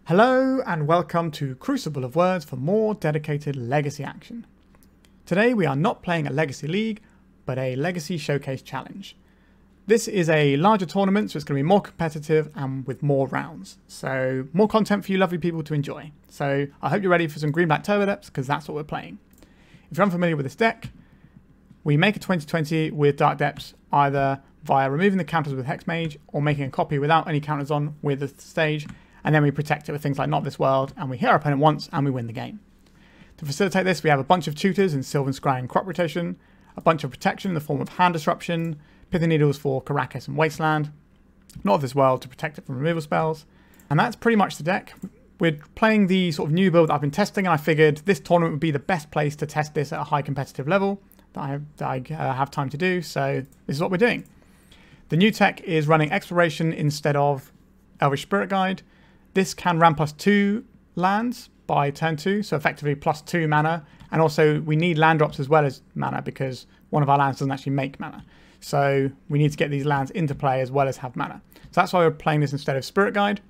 Hello and welcome to Crucible of Words for more dedicated Legacy action. Today we are not playing a Legacy League, but a Legacy Showcase Challenge. This is a larger tournament, so it's going to be more competitive and with more rounds. So more content for you lovely people to enjoy. So I hope you're ready for some green-black Turbodepths, because that's what we're playing. If you're unfamiliar with this deck, we make a 2020 with Dark Depths either via removing the counters with Hexmage or making a copy without any counters on with the stage, and then we protect it with things like Not This World, and we hit our opponent once and we win the game. To facilitate this, we have a bunch of tutors in Sylvan Scrying crop rotation, a bunch of protection in the form of hand disruption, Pithing Needles for Karakas and Wasteland, Not This World to protect it from removal spells, and that's pretty much the deck. We're playing the sort of new build that I've been testing, and I figured this tournament would be the best place to test this at a high competitive level that I have time to do, so this is what we're doing. The new tech is running Exploration instead of Elvish Spirit Guide. This can ramp us 2 lands by turn 2, so effectively +2 mana. And also we need land drops as well as mana because one of our lands doesn't actually make mana. So we need to get these lands into play as well as have mana. So that's why we're playing this instead of Spirit Guide.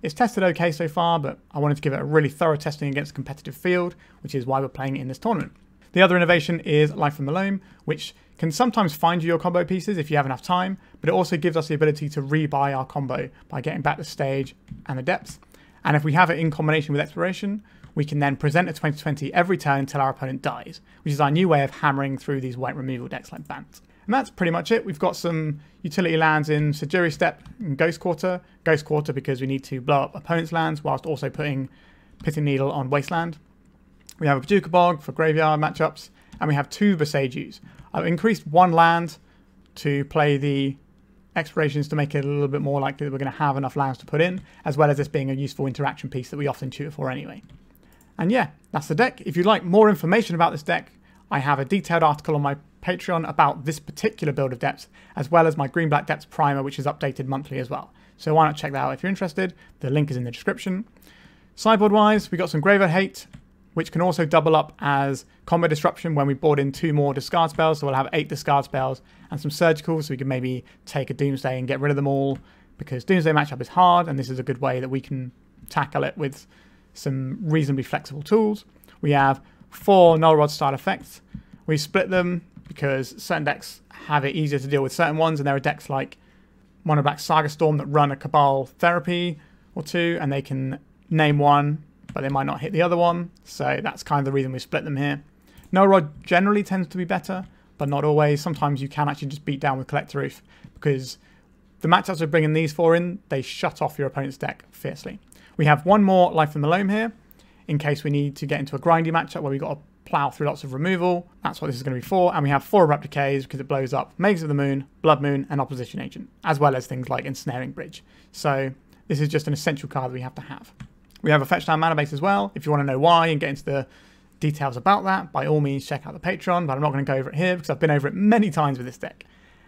It's tested okay so far, but I wanted to give it a really thorough testing against a competitive field, which is why we're playing it in this tournament. The other innovation is Life from the Loam, which can sometimes find you your combo pieces if you have enough time, but it also gives us the ability to rebuy our combo by getting back the stage and the depths. And if we have it in combination with Exploration, we can then present a 2020 every turn until our opponent dies, which is our new way of hammering through these white removal decks like Bant. And that's pretty much it. We've got some utility lands in Sejiri Steppe and Ghost Quarter. Ghost Quarter because we need to blow up opponent's lands whilst also putting Pithing Needle on Wasteland. We have a Bojuka Bog for graveyard matchups, and we have 2 Boseijus. I've increased 1 land to play the Explorations to make it a little bit more likely that we're going to have enough lands to put in, as well as this being a useful interaction piece that we often tutor for anyway. And yeah, that's the deck. If you'd like more information about this deck, I have a detailed article on my Patreon about this particular build of Depths, as well as my Green-Black Depths primer, which is updated monthly as well. So why not check that out if you're interested. The link is in the description. Sideboard-wise, we got some Graveyard Hate, which can also double up as combo disruption when we board in 2 more discard spells. So we'll have 8 discard spells and some surgical, so we can maybe take a Doomsday and get rid of them all, because Doomsday matchup is hard, and this is a good way that we can tackle it with some reasonably flexible tools. We have 4 Null Rod style effects. We split them because certain decks have it easier to deal with certain ones, and there are decks like Mono Black Saga Storm that run a Cabal Therapy or 2, and they can name one, but they might not hit the other one, so that's kind of the reason we split them here. Null Rod generally tends to be better, but not always. Sometimes you can actually just beat down with Collector Ouphe, because the matchups we're bringing these 4 in, they shut off your opponent's deck fiercely. We have 1 more Life from the Loam here, in case we need to get into a grindy matchup where we've got to plow through lots of removal. That's what this is going to be for. And we have 4 Abrupt Decays because it blows up Mages of the Moon, Blood Moon, and Opposition Agent, as well as things like Ensnaring Bridge. So this is just an essential card that we have to have. We have a fetch down mana base as well. If you want to know why and get into the details about that, by all means check out the Patreon, but I'm not going to go over it here because I've been over it many times with this deck.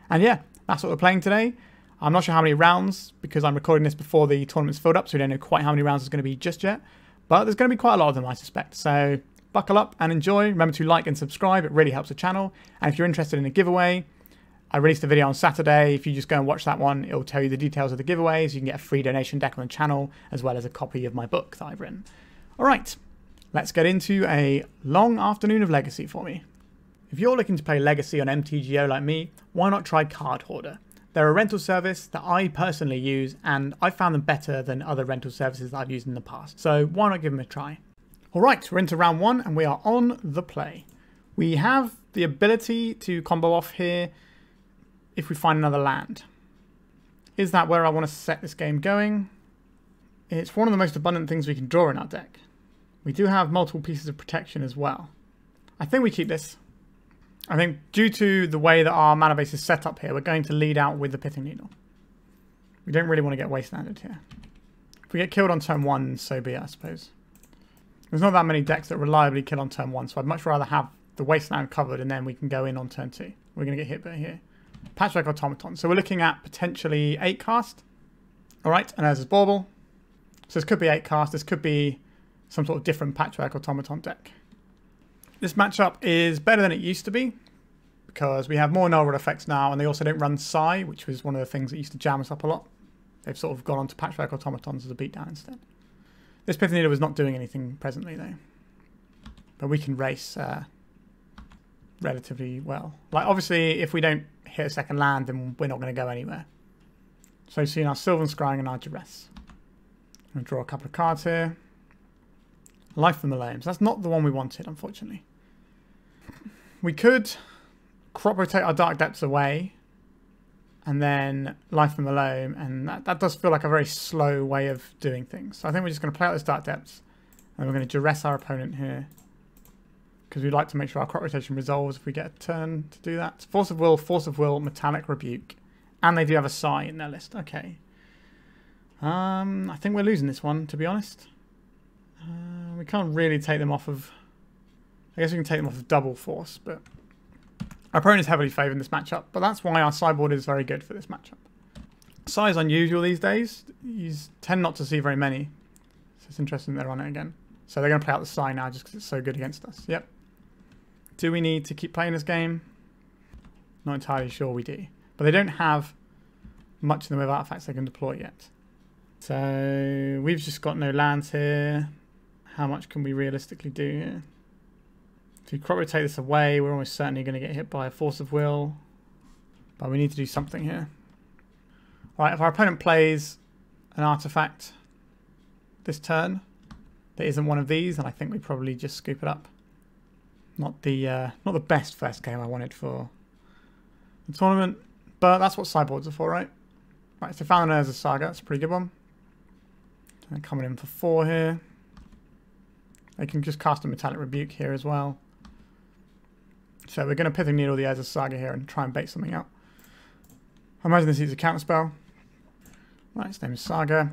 And yeah, that's what we're playing today. I'm not sure how many rounds because I'm recording this before the tournament's filled up, so we don't know quite how many rounds there's going to be just yet. But there's going to be quite a lot of them, I suspect. So buckle up and enjoy. Remember to like and subscribe. It really helps the channel. And if you're interested in a giveaway, I released a video on Saturday. If you just go and watch that one, it'll tell you the details of the giveaways. You can get a free donation deck on the channel, as well as a copy of my book that I've written. All right, let's get into a long afternoon of Legacy for me. If you're looking to play Legacy on MTGO like me, why not try Card Hoarder? They're a rental service that I personally use, and I found them better than other rental services that I've used in the past. So why not give them a try? All right, we're into round 1, and we are on the play. We have the ability to combo off here if we find another land. Is that where I want to set this game going? It's one of the most abundant things we can draw in our deck. We do have multiple pieces of protection as well. I think we keep this. I think due to the way that our mana base is set up here, we're going to lead out with the Pithing Needle. We don't really want to get wastelanded here. If we get killed on turn 1, so be it, I suppose. There's not that many decks that reliably kill on turn 1, so I'd much rather have the wasteland covered and then we can go in on turn 2. We're going to get hit by here. Patchwork Automaton. So we're looking at potentially 8 cast. Alright, and there's this Bauble. So this could be 8 cast. This could be some sort of different Patchwork Automaton deck. This matchup is better than it used to be because we have more Null Rod effects now, and they also don't run Psy, which was one of the things that used to jam us up a lot. They've sort of gone on to Patchwork Automatons as a beatdown instead. This Pithing Needle is not doing anything presently though. But we can race relatively well. Like obviously if we don't hit a second land then we're not going to go anywhere. So you've seen our Sylvan Scrying and our Duress. I'm going to draw a couple of cards here. Life from the Loam. So that's not the one we wanted, unfortunately. We could crop rotate our Dark Depths away and then Life from the Loam, and that does feel like a very slow way of doing things. So I think we're just going to play out this Dark Depths and we're going to Duress our opponent here because we'd like to make sure our crop rotation resolves if we get a turn to do that. Force of Will, Metallic Rebuke, and they do have a Psy in their list. Okay. I think we're losing this one, to be honest. We can't really take them off of... I guess we can take them off of double force, but... Our opponent is heavily favoured in this matchup, but that's why our sideboard is very good for this matchup. Psy is unusual these days. You tend not to see very many. So it's interesting they're on it again. So they're going to play out the Psy now just because it's so good against us. Yep. Do we need to keep playing this game? Not entirely sure we do. But they don't have much in the way of artifacts they can deploy yet. So we've just got no lands here. How much can we realistically do here? If we crop rotate this away, we're almost certainly going to get hit by a Force of Will. But we need to do something here. Alright, if our opponent plays an artifact this turn that isn't one of these, then I think we probably just scoop it up. Not the best first game I wanted for the tournament, but that's what sideboards are for, right? Right, so Found as a Saga, that's a pretty good one. And coming in for 4 here. They can just cast a Metallic Rebuke here as well. So we're going to Pithing Needle the Urza Saga here and try and bait something out. I imagine this is a counter spell. Right, its name is Saga.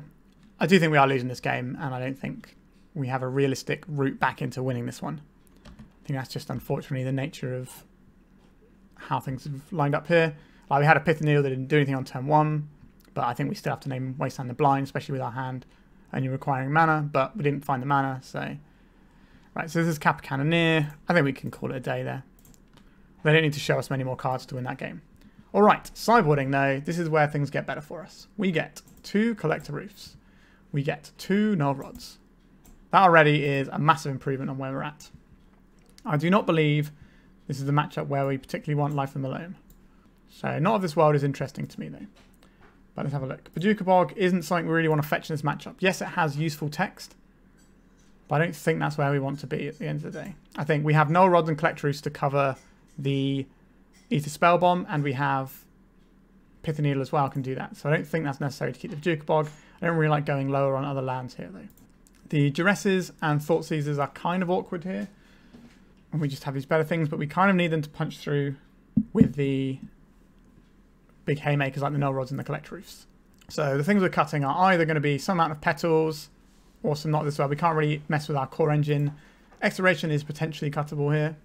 I do think we are losing this game, and I don't think we have a realistic route back into winning this one. I think that's just unfortunately the nature of how things have lined up here. Like we had a Pithing Needle that didn't do anything on turn 1, but I think we still have to name Wasteland the Blind, especially with our hand only requiring mana, but we didn't find the mana, so... Right, so this is Kappa Cannoneer. I think we can call it a day there. They don't need to show us many more cards to win that game. Alright, sideboarding though, this is where things get better for us. We get 2 Collector Ouphes. We get 2 Null Rods. That already is a massive improvement on where we're at. I do not believe this is the matchup where we particularly want Life from the Loam. So Not of This World is interesting to me though. But let's have a look. Bojuka Bog isn't something we really want to fetch in this matchup. Yes, it has useful text, but I don't think that's where we want to be at the end of the day. I think we have Null Rods and Collector Ouphes to cover the Ether Spell Bomb, and we have Pithing Needle as well can do that. So I don't think that's necessary to keep the Bojuka Bog. I don't really like going lower on other lands here though. The Duresses and Thoughtseizes are kind of awkward here. And we just have these better things, but we kind of need them to punch through with the big haymakers like the Null Rods and the Collector Ouphes. So the things we're cutting are either going to be some amount of petals or some not this well. We can't really mess with our core engine. Exploration is potentially cuttable here.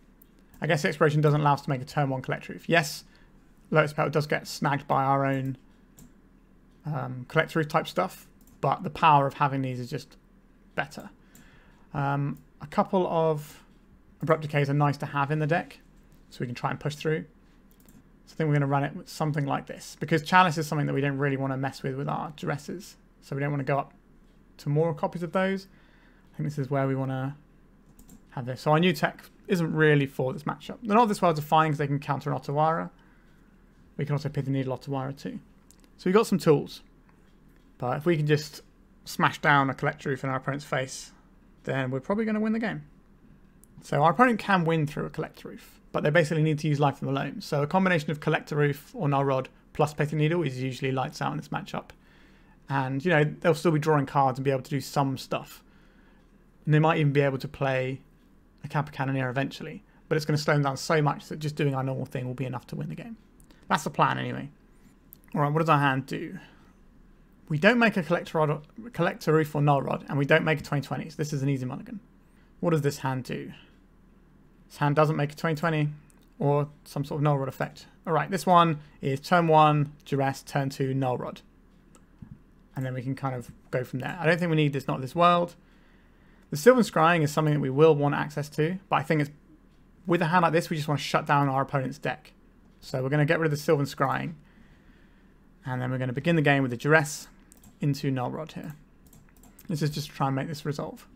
I guess Exploration doesn't allow us to make a turn 1 Collector Ouphe. Yes, Lotus Petal does get snagged by our own Collector Ouphe type stuff, but the power of having these is just better. A couple of Abrupt Decays are nice to have in the deck, so we can try and push through. So I think we're going to run it with something like this, because Chalice is something that we don't really want to mess with our Duresses, so we don't want to go up to more copies of those. I think this is where we want to have this. So our new tech isn't really for this matchup. The Not of This World are fine because they can counter an Otawara. We can also Pithing Needle Otawara too. So we've got some tools. But if we can just smash down a Collector Ouphe in our opponent's face, then we're probably going to win the game. So our opponent can win through a Collector Ouphe, but they basically need to use Life from the Loam. So a combination of Collector Ouphe or Null Rod plus Pithing Needle is usually lights out in this matchup. And, you know, they'll still be drawing cards and be able to do some stuff. And they might even be able to play a Kappa Cannoneer eventually. But it's going to slow them down so much that just doing our normal thing will be enough to win the game. That's the plan anyway. Alright, what does our hand do? We don't make a Collector Ouphe or Null Rod, and we don't make a 2020s. This is an easy mulligan. What does this hand do? This hand doesn't make a 2020 or some sort of Null Rod effect. Alright, this one is turn 1, Duress, turn 2, Null Rod. And then we can kind of go from there. I don't think we need this Not of This World. The Sylvan Scrying is something that we will want access to, but I think it's with a hand like this, we just want to shut down our opponent's deck. So we're going to get rid of the Sylvan Scrying. And then we're going to begin the game with the Duress into Null Rod here. This is just to try and make this resolve.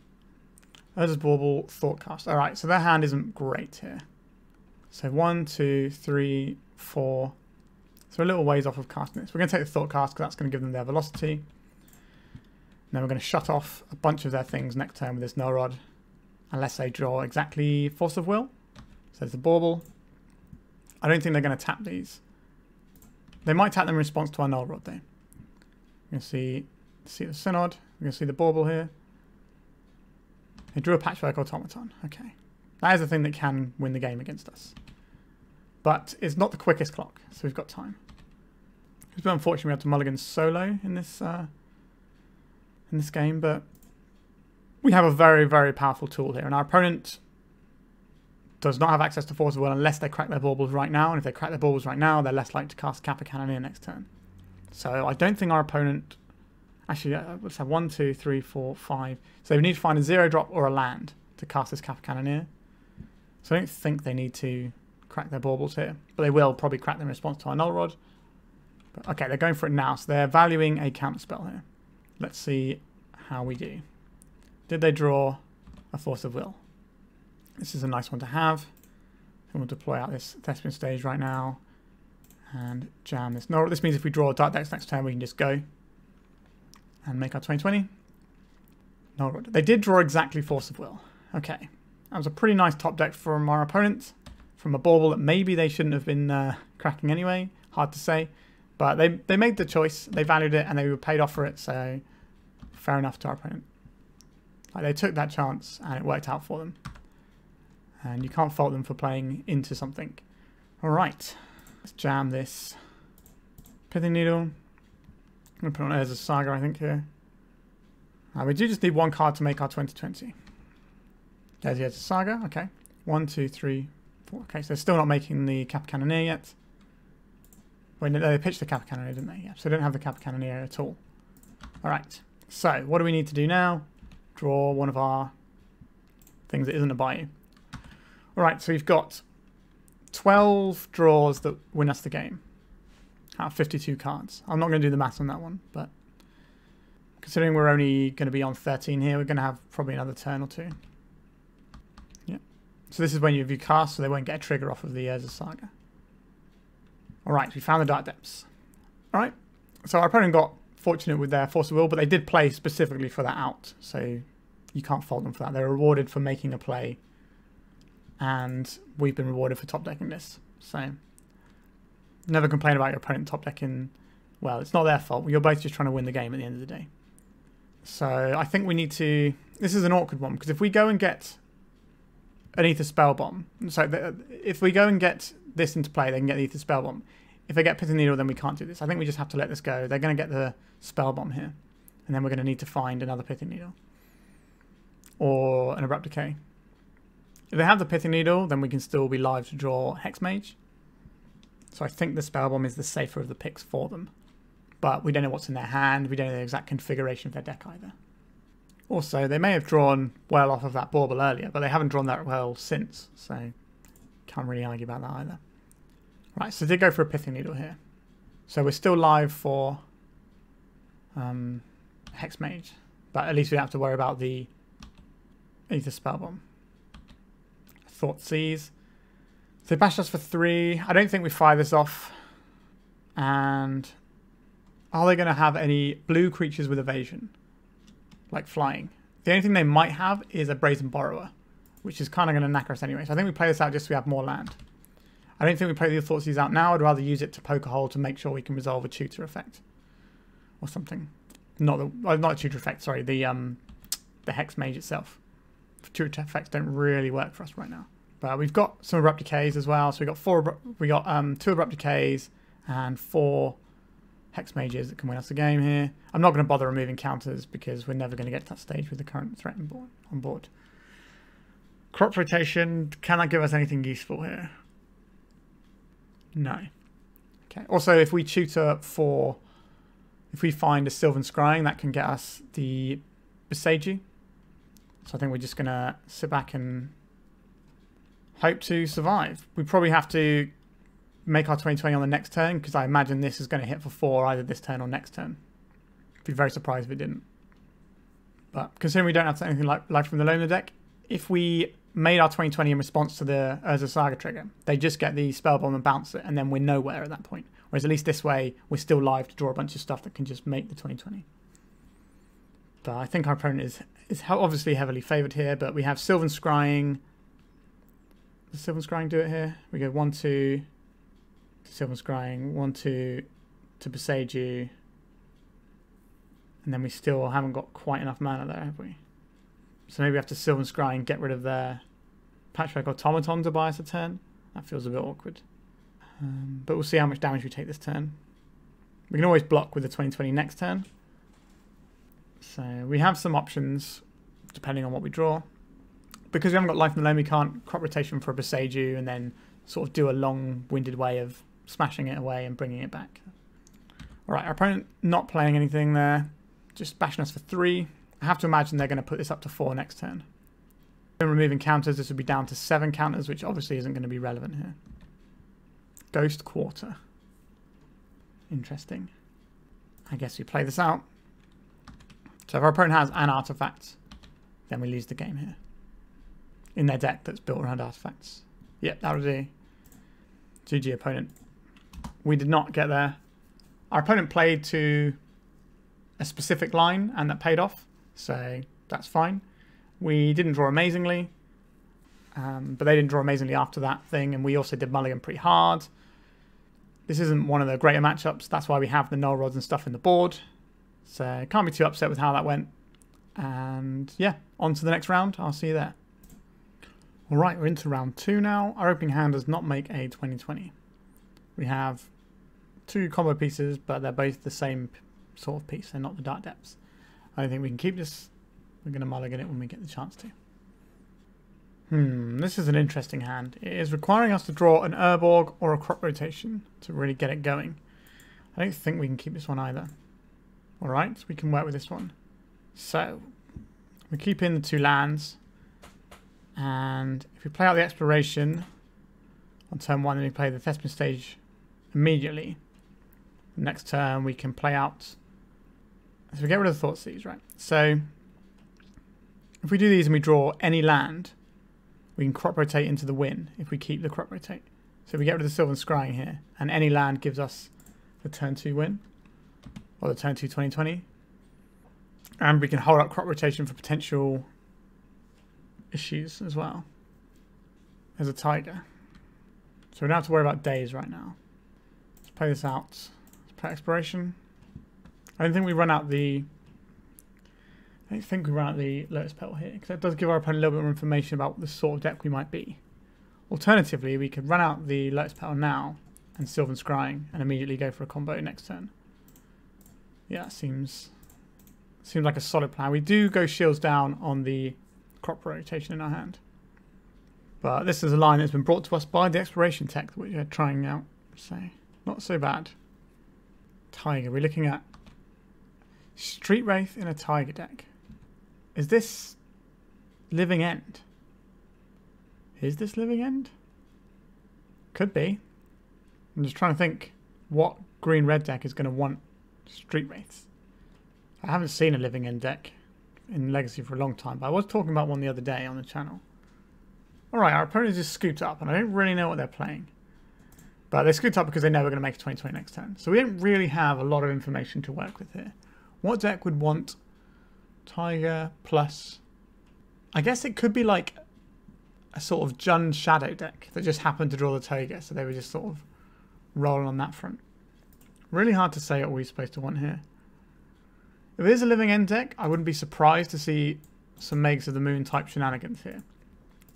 Urza's Bauble, Thoughtcast. Alright, so their hand isn't great here. So 1, 2, 3, 4. So we're a little ways off of casting this. We're going to take the Thoughtcast because that's going to give them their velocity. And then we're going to shut off a bunch of their things next turn with this Null Rod. Unless they draw exactly Force of Will. So there's the Bauble. I don't think they're going to tap these. They might tap them in response to our Null Rod though. We're going to see the Synod. We're going to see the Bauble here. They drew a Patchwork Automaton. Okay. That is the thing that can win the game against us. But it's not the quickest clock, so we've got time. It's a bit unfortunate we had to mulligan solo in this game, but we have a very, very powerful tool here, and our opponent does not have access to Force of Will unless they crack their baubles right now, and if they crack their baubles right now, they're less likely to cast Kappa Cannoneer next turn. So I don't think our opponent... Actually, let's have 1, 2, 3, 4, 5. So we need to find a 0-drop or a land to cast this Kappa Cannoneer. So I don't think they need to crack their baubles here, but they will probably crack them in response to our Null Rod. But okay, they're going for it now, so they're valuing a counter spell here. Let's see how we do. Did they draw a Force of Will? This is a nice one to have. And we'll deploy out this Thespian stage right now and jam this. No, this means if we draw Dark Decks next turn, we can just go and make our 2020. Null Rod. They did draw exactly Force of Will. Okay. That was a pretty nice top deck from our opponent. From a bauble that maybe they shouldn't have been cracking anyway. Hard to say. But they made the choice. They valued it and they were paid off for it. So fair enough to our opponent. Like, they took that chance and it worked out for them. And you can't fault them for playing into something. Alright. Let's jam this Pithing Needle. I'm going to put on Urza's Saga, I think, here. We do just need one card to make our 2020. There's the Urza's Saga. Okay. 1, 2, 3, 4. Okay, so they're still not making the Kappa Cannoneer yet. Wait, no, they pitched the Kappa Cannoneer, didn't they? Yeah, so they don't have the Kappa Cannoneer at all. Alright. So, what do we need to do now? Draw one of our things that isn't a Bayou. Alright, so we've got 12 draws that win us the game. Out of 52 cards. I'm not going to do the maths on that one, but considering we're only going to be on 13 here, we're going to have probably another turn or two. Yeah. So this is when you cast, so they won't get a trigger off of the Urza's Saga. Alright, we found the Dark Depths. Alright, so our opponent got fortunate with their Force of Will, but they did play specifically for that out, so you can't fault them for that. They're rewarded for making a play, and we've been rewarded for top decking this. So never complain about your opponent top decking. Well, it's not their fault. You're both just trying to win the game at the end of the day. So I think we need to... This is an awkward one, because if we go and get an Aether Spell Bomb... So if we go and get this into play, they can get the Aether Spell Bomb. If they get Pithing Needle, then we can't do this. I think we just have to let this go. They're going to get the Spell Bomb here. And then we're going to need to find another Pithing Needle. Or an Abrupt Decay. If they have the Pithing Needle, then we can still be live to draw Hexmage. So I think the Spell Bomb is the safer of the picks for them. But we don't know what's in their hand. We don't know the exact configuration of their deck either. Also, they may have drawn well off of that bauble earlier, but they haven't drawn that well since. So can't really argue about that either. Right, so they did go for a Pithing Needle here. So we're still live for Hexmage. But at least we don't have to worry about the Aether Spell Bomb. Thoughtseize. So they bashed us for 3. I don't think we fire this off. And are they going to have any blue creatures with evasion? Like flying. The only thing they might have is a Brazen Borrower, which is kind of going to knacker us anyway. So I think we play this out just so we have more land. I don't think we play the Thoughtseize out now. I'd rather use it to poke a hole to make sure we can resolve a tutor effect. Or something. Not a tutor effect, sorry. The Hexmage itself. Tutor effects don't really work for us right now. But we've got some Abrupt Decays as well. So we got 2 Abrupt Decays and 4 Hexmages that can win us the game here. I'm not going to bother removing counters because we're never going to get to that stage with the current threat on board. Crop Rotation, can that give us anything useful here? No. Okay. Also, if we tutor for... If we find a Sylvan Scrying, that can get us the Boseiju. So I think we're just going to sit back and hope to survive. We probably have to make our 2020 on the next turn, because I imagine this is going to hit for 4 either this turn or next turn. I'd be very surprised if it didn't. But considering we don't have anything like from the Loam deck, if we made our 2020 in response to the Urza Saga trigger, they just get the spell bomb and bounce it, and then we're nowhere at that point. Whereas at least this way, we're still live to draw a bunch of stuff that can just make the 2020. But I think our opponent is obviously heavily favoured here, but we have Sylvan Scrying. Does Sylvan Scrying do it here? We go 1-2 to Sylvan Scrying, 1-2 to Boseiju. And then we still haven't got quite enough mana there, have we? So maybe we have to Sylvan Scrying and get rid of their Patchwork Automaton to buy us a turn. That feels a bit awkward. But we'll see how much damage we take this turn. We can always block with the 2020 next turn. So we have some options depending on what we draw. Because we haven't got life in the Loam, we can't crop rotation for a Boseiju and then sort of do a long-winded way of smashing it away and bringing it back. Alright, our opponent not playing anything there. Just bashing us for 3. I have to imagine they're going to put this up to 4 next turn. When removing counters, this would be down to 7 counters, which obviously isn't going to be relevant here. Ghost Quarter. Interesting. I guess we play this out. So if our opponent has an artifact, then we lose the game here. In their deck that's built around artifacts. Yep, that would be GG opponent. We did not get there. Our opponent played to a specific line and that paid off. So that's fine. We didn't draw amazingly. But they didn't draw amazingly after that thing. And we also did mulligan pretty hard. This isn't one of the greater matchups. That's why we have the Null Rods and stuff in the board. So can't be too upset with how that went. And yeah, on to the next round. I'll see you there. Alright, we're into round 2 now. Our opening hand does not make a 2020. We have 2 combo pieces, but they're both the same sort of piece. They're not the Dark Depths. I don't think we can keep this. We're going to mulligan it when we get the chance to. This is an interesting hand. It is requiring us to draw an Urborg or a crop rotation to really get it going. I don't think we can keep this one either. Alright, so we can work with this one. So, we keep in the 2 lands. And if we play out the Exploration on turn 1, then we play the Thespian stage immediately. Next turn, we can play out... So we get rid of the Thoughtseize, right? So, if we do these and we draw any land, we can crop rotate into the win if we keep the crop rotate. So we get rid of the Sylvan Scrying here, and any land gives us the turn 2 win, or the turn 2 2020. And we can hold up crop rotation for potential issues as well. There's a tiger. So we don't have to worry about days right now. Let's play this out. Let's play Exploration. I don't think we run out the... Lotus Petal here, because that does give our opponent a little bit more information about the sort of deck we might be. Alternatively, we could run out the Lotus Petal now and Sylvan Scrying and immediately go for a combo next turn. Yeah, seems like a solid plan. We do go shields down on the crop rotation in our hand. But this is a line that's been brought to us by the Exploration tech that we're trying out. So, not so bad. Tiger. We're looking at Street Wraith in a Tiger deck. Is this Living End? Is this Living End? Could be. I'm just trying to think what green-red deck is going to want Street Wraiths. I haven't seen a Living End deck in Legacy for a long time, but I was talking about one the other day on the channel. Alright, our opponent just scooped up, and I don't really know what they're playing. But they scooped up because they know we're going to make a 2020 next turn. So we don't really have a lot of information to work with here. What deck would want Tiger plus... I guess it could be like a sort of Jund Shadow deck that just happened to draw the Tiger, so they were just sort of rolling on that front. Really hard to say what we're supposed to want here. If it is a Living End deck, I wouldn't be surprised to see some Mages of the Moon type shenanigans here.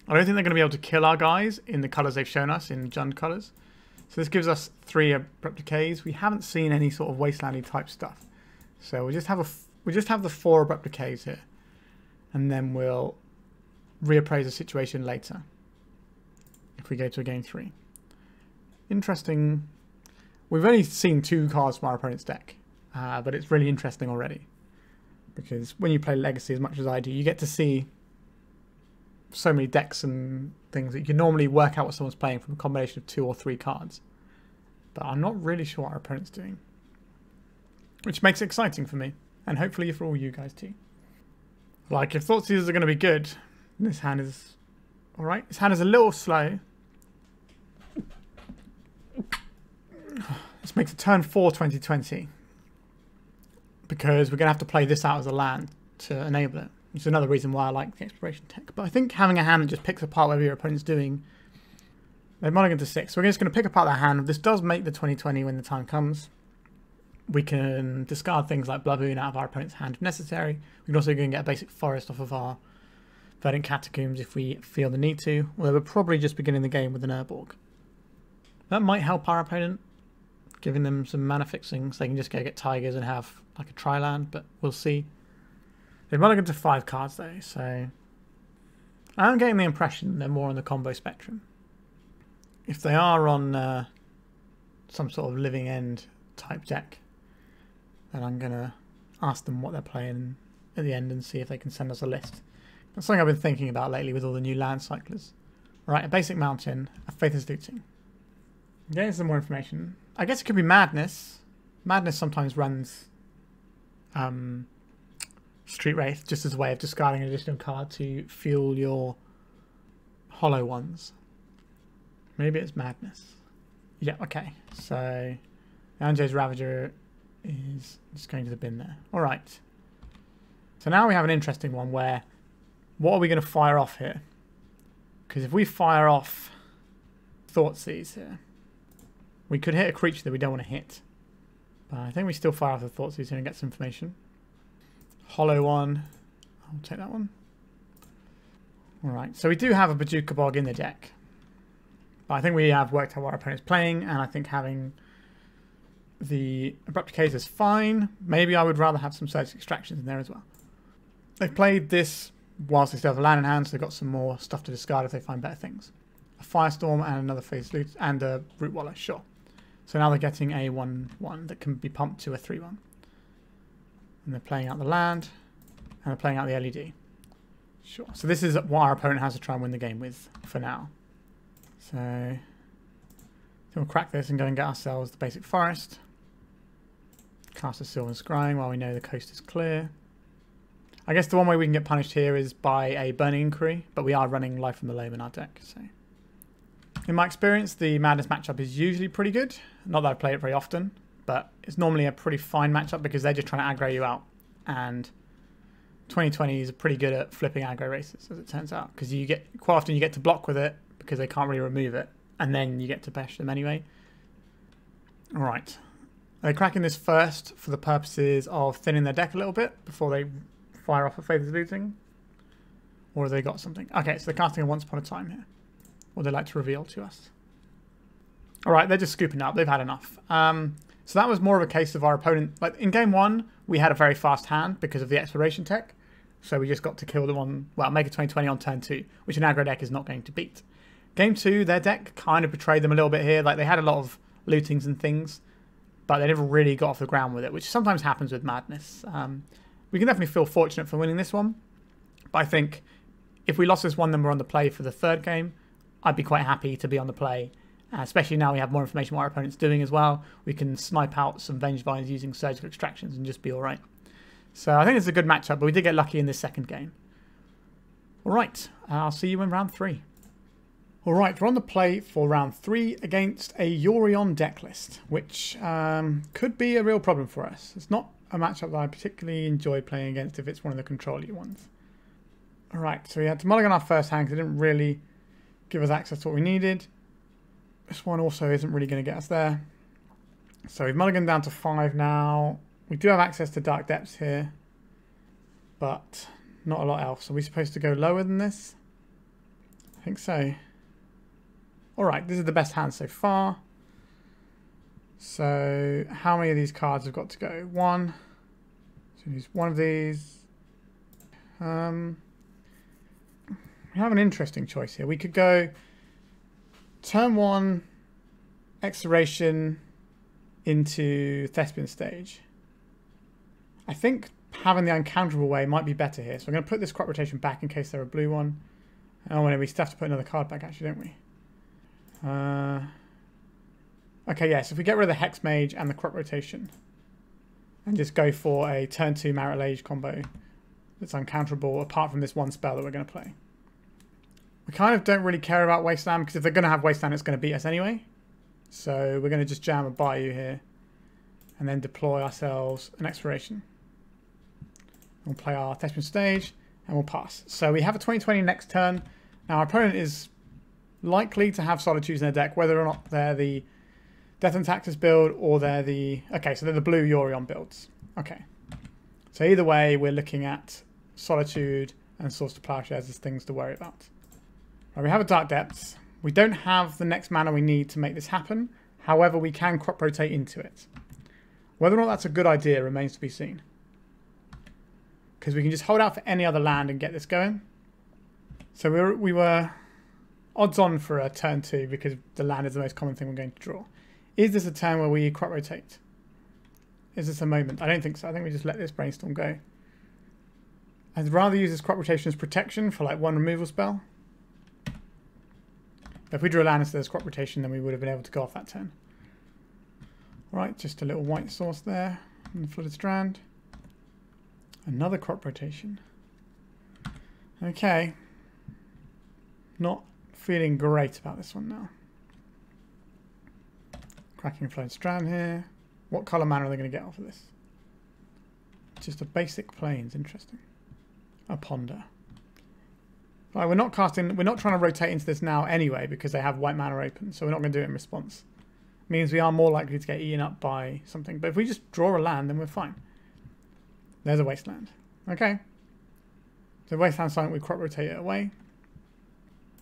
I don't think they're going to be able to kill our guys in the colours they've shown us, in Jund colours. So this gives us 3 Abrupt Decays. We haven't seen any sort of Wastelandy type stuff. So we just have the 4 Abrupt Decays here. And then we'll reappraise the situation later. If we go to a game 3. Interesting. We've only seen 2 cards from our opponent's deck. But it's really interesting already. Because when you play Legacy as much as I do, you get to see so many decks and things that you can normally work out what someone's playing from a combination of 2 or 3 cards. But I'm not really sure what our opponent's doing. Which makes it exciting for me. And hopefully for all you guys too. Like, if Thoughtseizes are going to be good, this hand is alright. This hand is a little slow. This makes it turn 4 2020. Because we're going to have to play this out as a land to enable it. Which is another reason why I like the exploration tech. But I think having a hand that just picks apart whatever your opponent's doing. They're mulligan to 6. So we're just going to pick apart that hand. This does make the 2020 when the time comes. We can discard things like Blaboon out of our opponent's hand if necessary. We can also go and get a basic forest off of our Verdant Catacombs if we feel the need to. Although we're probably just beginning the game with an Urborg. That might help our opponent, giving them some mana fixing so they can just go get Tigers and have like a tri-land, but we'll see. They've mulligan to 5 cards though, so I'm getting the impression they're more on the combo spectrum. If they are on some sort of living end type deck, then I'm going to ask them what they're playing at the end and see if they can send us a list. That's something I've been thinking about lately with all the new land cyclers. Right, a basic mountain, a Faithless Looting. Getting some more information. I guess it could be Madness. Madness sometimes runs Street Wraith just as a way of discarding an additional card to fuel your hollow ones. Maybe it's Madness. Yeah, okay. So Anjo's Ravager is just going to the bin there. Alright. So now we have an interesting one where what are we going to fire off here? Because if we fire off Thoughtseize here, we could hit a creature that we don't want to hit. But I think we still fire off the Thoughtseize here and get some information. Hollow one. I'll take that one. Alright, so we do have a Bojuka Bog in the deck. But I think we have worked out what our opponent's playing, and I think having the Abrupt Decay is fine. Maybe I would rather have some Surge Extractions in there as well. They've played this whilst they still have a land in hand, so they've got some more stuff to discard if they find better things. A Firestorm and another Faithless Loot and a Root Waller, sure. So now they're getting a 1/1 that can be pumped to a 3/1. And they're playing out the land, and they're playing out the LED. Sure. So this is what our opponent has to try and win the game with for now. So we'll crack this and go and get ourselves the basic forest. Cast a Sylvan Scrying while we know the coast is clear. I guess the one way we can get punished here is by a Burning Inquiry, but we are running Life from the Loam in our deck. So, in my experience, the Madness matchup is usually pretty good. Not that I play it very often, but it's normally a pretty fine matchup because they're just trying to aggro you out. And 2020 is pretty good at flipping aggro races, as it turns out, because you get quite often you get to block with it because they can't really remove it, and then you get to bash them anyway. All right, are they cracking this first for the purposes of thinning their deck a little bit before they fire off a Faithless Looting? Or have they got something? Okay, so they're casting a Once Upon a Time here. What they like to reveal to us. Alright, they're just scooping up. They've had enough. So that was more of a case of our opponent. Like in game 1, we had a very fast hand because of the exploration tech. So we just got to kill them on, well, make a 20/20 on turn 2, which an aggro deck is not going to beat. Game 2, their deck kind of betrayed them a little bit here. Like they had a lot of lootings and things, but they never really got off the ground with it, which sometimes happens with Madness. We can definitely feel fortunate for winning this one, but I think if we lost this one, then we're on the play for the third game. I'd be quite happy to be on the play, especially now we have more information what our opponent's doing as well. We can snipe out some Vengevines using Surgical Extractions and just be alright. So I think it's a good matchup, but we did get lucky in this second game. Alright, I'll see you in round 3. Alright, we're on the play for round 3 against a Yorion deck list, which could be a real problem for us. It's not a matchup that I particularly enjoy playing against if it's one of the control-y ones. Alright, so we had to mulligan our first hand because it didn't really give us access to what we needed. This one also isn't really going to get us there. So we've mulliganed down to 5 now. We do have access to Dark Depths here, but not a lot else. Are we supposed to go lower than this? I think so. Alright, this is the best hand so far. So how many of these cards have got to go? 1. So use one of these. We have an interesting choice here. We could go turn 1 Exoration into Thespian stage. I think having the uncounterable way might be better here. So I'm going to put this crop rotation back in case they're a blue one. Oh, and we still have to put another card back actually, don't we? Okay, yes, if we get rid of the Hexmage and the crop rotation and just go for a turn 2 Marit Lage combo, that's uncounterable apart from this one spell that we're going to play. We kind of don't really care about Wasteland because if they're going to have Wasteland, it's going to beat us anyway. So we're going to just jam a Bayou here and then deploy ourselves an Exploration. We'll play our Thespian stage and we'll pass. So we have a 20/20 next turn. Now our opponent is likely to have Solitudes in their deck, whether or not they're the Death and Taxes build or they're the... Okay, so they're the blue Yorion builds. Okay. So either way, we're looking at Solitude and Source to Plowshares as things to worry about. Right, we have a Dark Depths. We don't have the next mana we need to make this happen. However, we can crop rotate into it. Whether or not that's a good idea remains to be seen. Because we can just hold out for any other land and get this going. So we were odds on for a turn 2 because the land is the most common thing we're going to draw. Is this a turn where we crop rotate? Is this a moment? I don't think so. I think we just let this brainstorm go. I'd rather use this crop rotation as protection for like one removal spell. But if we drew a land instead of this crop rotation, then we would have been able to go off that turn. Alright, just a little white source there in the Flooded Strand. Another crop rotation. Okay. Not feeling great about this one now. Cracking Flooded Strand here. What colour mana are they going to get off of this? Just a basic plains, interesting. A Ponder. Right, we're not trying to rotate into this now anyway because they have white mana open, so we're not going to do it in response. Means we are more likely to get eaten up by something. But if we just draw a land, then we're fine. There's a Wasteland. Okay. So Wasteland silent, we crop rotate it away.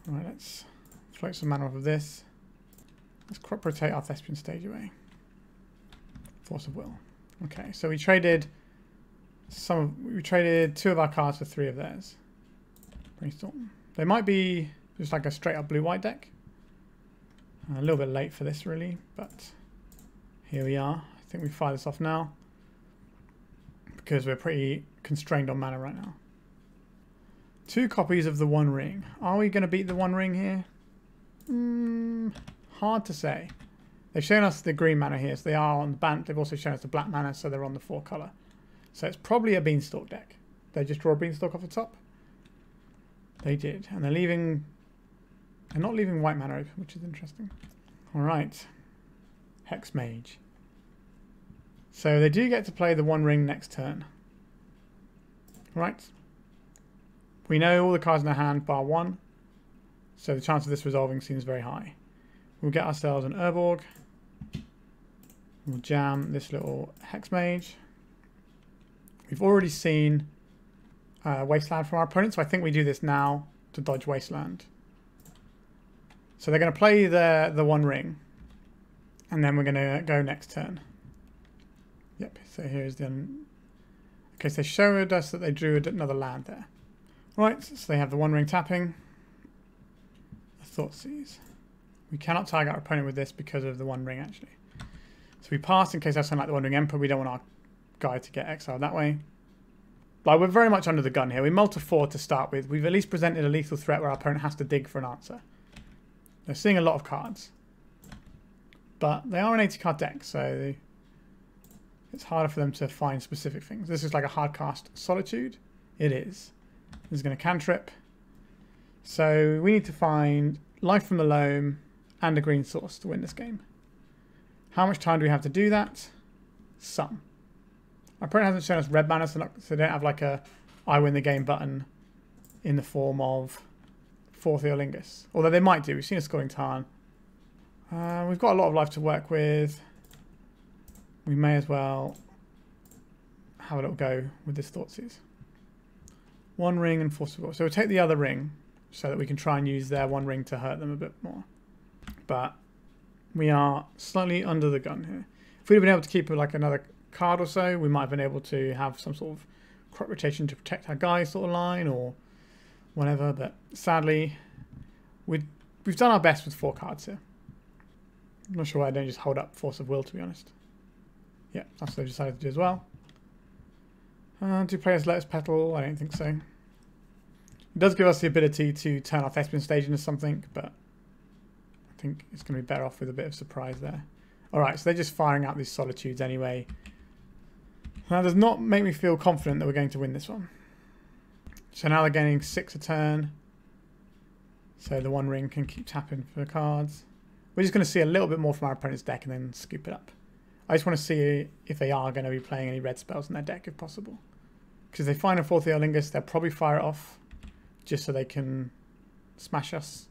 Alright, let's float some mana off of this. Let's crop rotate our Thespian stage away. Force of Will. Okay, so we traded two of our cards for 3 of theirs. Brainstorm. They might be just like a straight up blue-white deck. A little bit late for this really, but here we are. I think we fire this off now because we're pretty constrained on mana right now. 2 copies of the One Ring. Are we going to beat the One Ring here? Hard to say. They've shown us the green mana here, so they are on the ban. They've also shown us the black mana, so they're on the 4 colour. So it's probably a Beanstalk deck. They just draw a Beanstalk off the top. They did, and they're not leaving white mana open, which is interesting. Alright. Hexmage. So they do get to play the One Ring next turn. Right. We know all the cards in their hand bar 1. So the chance of this resolving seems very high. We'll get ourselves an Urborg. We'll jam this little Hexmage. We've already seen Wasteland from our opponent, so I think we do this now to dodge Wasteland. So they're going to play the One Ring, and then we're going to go next turn. Yep, so here's the... Okay, so they showed us that they drew another land there. Right, so they have the One Ring tapping. A Thoughtseize. We cannot target our opponent with this because of the One Ring, actually. So we pass in case that's something like the One Ring Emperor. We don't want our guy to get exiled that way. Like, we're very much under the gun here. We multi 4 to start with. We've at least presented a lethal threat where our opponent has to dig for an answer. They're seeing a lot of cards. But they are an 80 card deck, so it's harder for them to find specific things. This is like a hard cast Solitude. It is. This is going to cantrip. So we need to find life from the Loam and a green source to win this game. How much time do we have to do that? Some. Our opponent hasn't shown us red mana, so they don't have like a I win the game button in the form of 4th Eolingus. Although they might do. We've seen a Scalding Tarn. We've got a lot of life to work with. We may as well have a little go with this Thoughtseize. One Ring and Force of Will. So we'll take the other ring so that we can try and use their One Ring to hurt them a bit more. But we are slightly under the gun here. If we'd have been able to keep like another card or so, we might have been able to have some sort of crop rotation to protect our guy sort of line or whatever, but sadly we've done our best with 4 cards here. I'm not sure why I don't just hold up Force of Will, to be honest. Yeah, that's what they've decided to do as well. Do players Lotus Petal? I don't think so. It does give us the ability to turn our Thespian stage into something, but I think it's going to be better off with a bit of surprise there. Alright, so they're just firing out these Solitudes anyway. That does not make me feel confident that we're going to win this one. So now they're gaining 6 a turn. So the One Ring can keep tapping for cards. We're just going to see a little bit more from our opponent's deck and then scoop it up. I just want to see if they are going to be playing any red spells in their deck if possible. Because if they find a 4th Eolingus, they'll probably fire it off just so they can smash us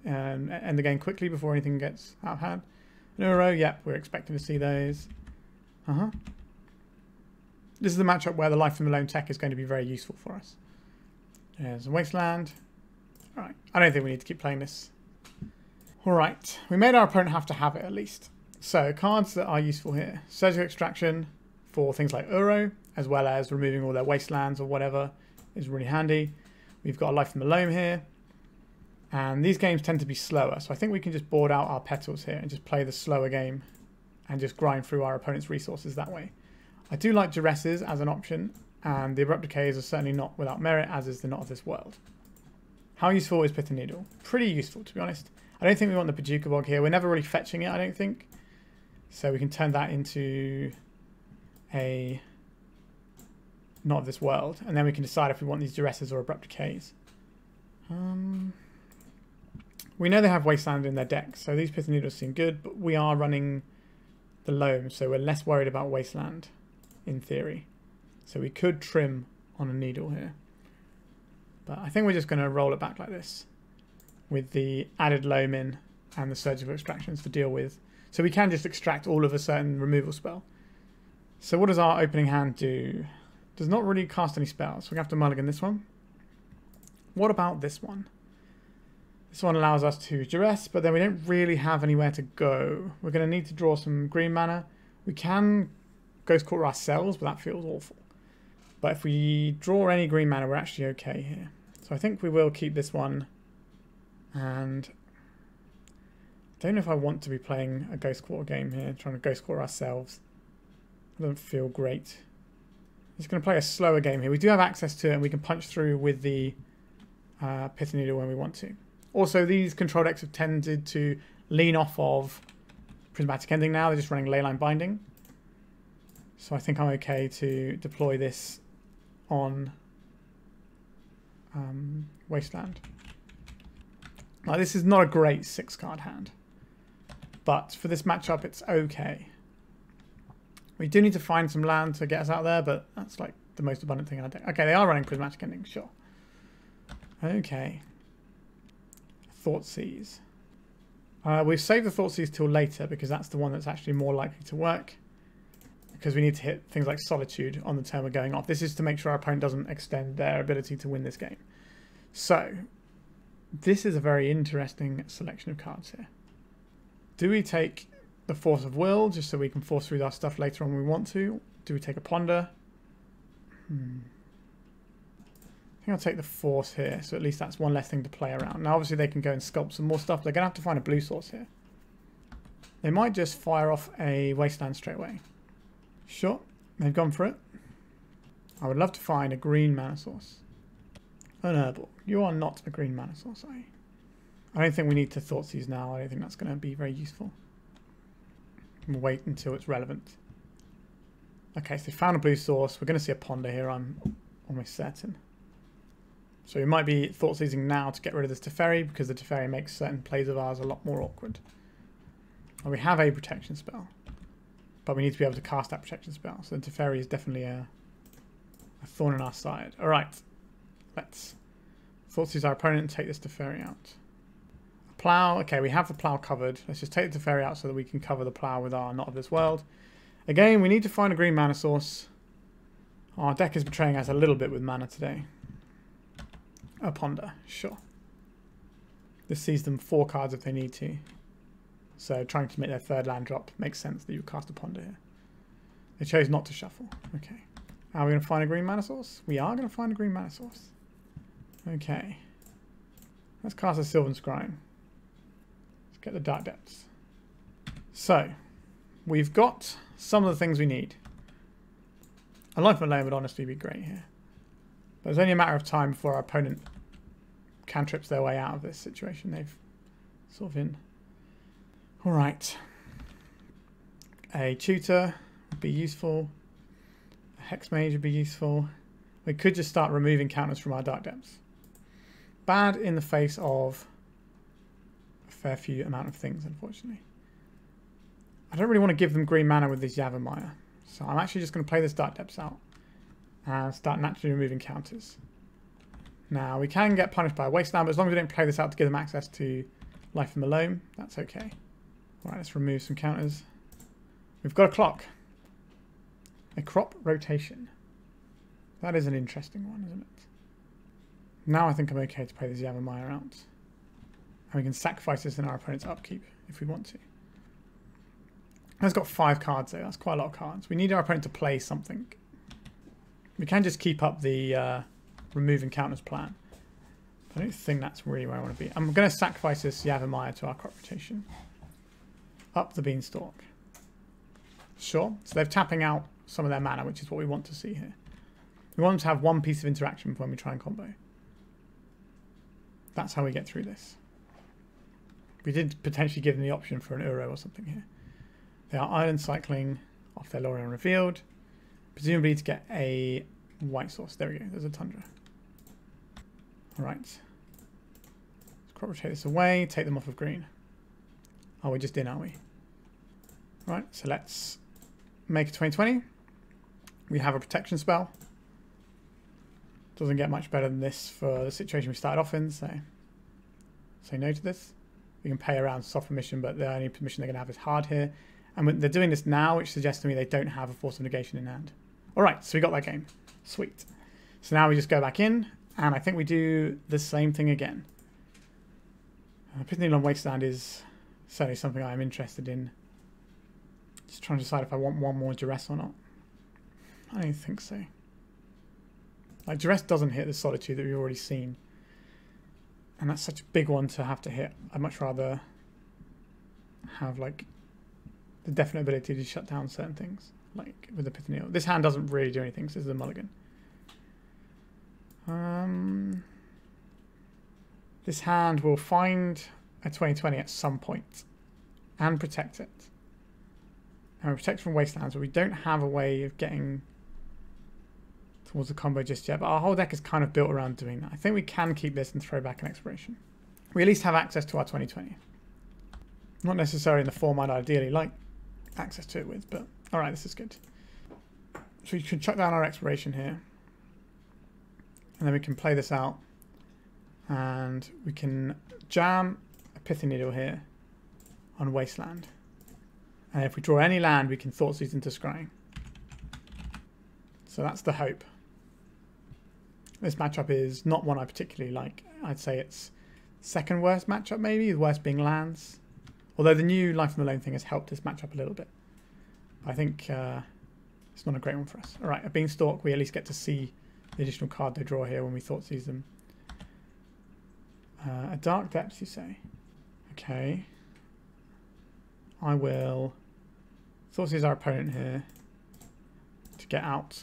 and end the game quickly before anything gets out of hand. An Uro, yep, we're expecting to see those. This is the matchup where the Life from the Loam tech is going to be very useful for us. There's a Wasteland. Alright, I don't think we need to keep playing this. Alright, we made our opponent have to have it at least. So, cards that are useful here. Surgical Extraction for things like Uro, as well as removing all their Wastelands or whatever is really handy. We've got a Life from the Loam here. And these games tend to be slower, so I think we can just board out our petals here and just play the slower game and just grind through our opponent's resources that way. I do like Duresses as an option, and the Abrupt Decays are certainly not without merit, as is the Not of This World. How useful is Pithing Needle? Pretty useful, to be honest. I don't think we want the Bojuka Bog here. We're never really fetching it, I don't think. So we can turn that into a Not of This World, and then we can decide if we want these Duresses or Abrupt Decays. We know they have Wasteland in their deck, so these Pithing Needles seem good, but we are running the Loam, so we're less worried about Wasteland, in theory. So we could trim on a Needle here. But I think we're just going to roll it back like this, with the added Loam in and the Surgical Extractions to deal with. So we can just extract all of a certain removal spell. So what does our opening hand do? Does not really cast any spells, so we're going to have to mulligan this one. What about this one? This one allows us to Duress, but then we don't really have anywhere to go. We're going to need to draw some green mana. We can Ghost Quarter ourselves, but that feels awful. But if we draw any green mana, we're actually okay here. So I think we will keep this one. And I don't know if I want to be playing a Ghost Quarter game here, trying to Ghost Quarter ourselves. It doesn't feel great. I'm just going to play a slower game here. We do have access to it, and we can punch through with the Pithing Needle when we want to. Also, these control decks have tended to lean off of Prismatic Ending now. They're just running Leyline Binding. So I think I'm okay to deploy this on Wasteland. Now, this is not a great 6-card hand, but for this matchup, it's okay. We do need to find some land to get us out there, but that's like the most abundant thing in our deck. Okay, they are running Prismatic Ending, sure. Okay. Thoughtseize. We've saved the Thoughtseize till later because that's the one that's actually more likely to work. Because we need to hit things like Solitude on the turn we're going off. This is to make sure our opponent doesn't extend their ability to win this game. So, this is a very interesting selection of cards here. Do we take the Force of Will just so we can force through our stuff later on when we want to? Do we take a Ponder? I think I'll take the Force here, so at least that's one less thing to play around. Now, obviously, they can go and sculpt some more stuff. They're going to have to find a blue source here. They might just fire off a Wasteland straight away. Sure, they've gone for it. I would love to find a green mana source. An Urborg. You are not a green mana source, are you? I don't think we need to Thoughtseize now. I don't think that's going to be very useful. We'll wait until it's relevant. Okay, so they found a blue source. We're going to see a Ponder here, I'm almost certain. So we might be Thoughtseizing now to get rid of this Teferi, because the Teferi makes certain plays of ours a lot more awkward. And we have a protection spell, but we need to be able to cast that protection spell. So the Teferi is definitely a thorn in our side. Alright, let's Thoughtseize our opponent and take this Teferi out. A Plow, okay, we have the Plow covered. Let's just take the Teferi out so that we can cover the Plow with our Not of This World. Again, we need to find a green mana source. Our deck is betraying us a little bit with mana today. A Ponder, sure. This sees them 4 cards if they need to. So trying to make their 3rd land drop makes sense that you cast a Ponder here. They chose not to shuffle. Okay. Are we going to find a green mana source? We are going to find a green mana source. Okay. Let's cast a Sylvan Scrying. Let's get the Dark Depths. So, we've got some of the things we need. A Life of Loam would honestly be great here. But it's only a matter of time before our opponent cantrips their way out of this situation. They've sort of in. Alright. A Tutor would be useful. A Hexmage would be useful. We could just start removing counters from our Dark Depths. Bad in the face of a fair few amount of things, unfortunately. I don't really want to give them green mana with this Yavimaya. So I'm actually just going to play this Dark Depths out and start naturally removing counters. Now, we can get punished by a Wasteland, but as long as we don't play this out to give them access to Life from the Loam, that's okay. Alright, let's remove some counters. We've got a clock. A crop rotation. That is an interesting one, isn't it? Now I think I'm okay to play this Yavimaya out. And we can sacrifice this in our opponent's upkeep if we want to. It's got 5 cards though, that's quite a lot of cards. We need our opponent to play something. We can just keep up the removing counters plan. I don't think that's really where I want to be. I'm going to sacrifice this Yavimaya to our crop rotation. Up the Beanstalk. Sure, so they're tapping out some of their mana, which is what we want to see here. We want them to have one piece of interaction when we try and combo. That's how we get through this. We did potentially give them the option for an Uro or something here. They are island cycling off their Lorien Revealed, presumably to get a white source. There we go, there's a Tundra. Alright. Let's crop rotate this away, take them off of green. Oh, we're just in, are we? Right, so let's make a 2020. We have a protection spell. Doesn't get much better than this for the situation we started off in, so say no to this. We can pay around soft permission, but the only permission they're going to have is hard here. And they're doing this now, which suggests to me they don't have a Force of Negation in hand. Alright, so we got that game. Sweet. So now we just go back in, and I think we do the same thing again. Pithing Needle on Wasteland is certainly something I'm interested in. Just trying to decide if I want one more Duress or not. I don't think so. Like, Duress doesn't hit the Solitude that we've already seen. And that's such a big one to have to hit. I'd much rather have, like, the definite ability to shut down certain things. Like, with the Pithing Needle. This hand doesn't really do anything, so this is a mulligan. This hand will find a 2020 at some point. And protect it. And we protect from Wastelands, but we don't have a way of getting towards the combo just yet. But our whole deck is kind of built around doing that. I think we can keep this and throw back an Expiration. We at least have access to our 2020. Not necessarily in the form I'd ideally like access to it with, but alright, this is good. So we can chuck down our Expiration here. And then we can play this out. And we can jam a Pithing Needle here on Wasteland. And if we draw any land, we can Thoughtseize into Scrying. So that's the hope. This matchup is not one I particularly like. I'd say it's second worst matchup maybe, the worst being lands. Although the new Life from the Loam thing has helped this matchup a little bit. I think it's not a great one for us. Alright, a Beanstalk, we at least get to see the additional card they draw here when we Thoughtseize them. A Dark Depths, you say? Okay. I will Thoughtseize our opponent here to get out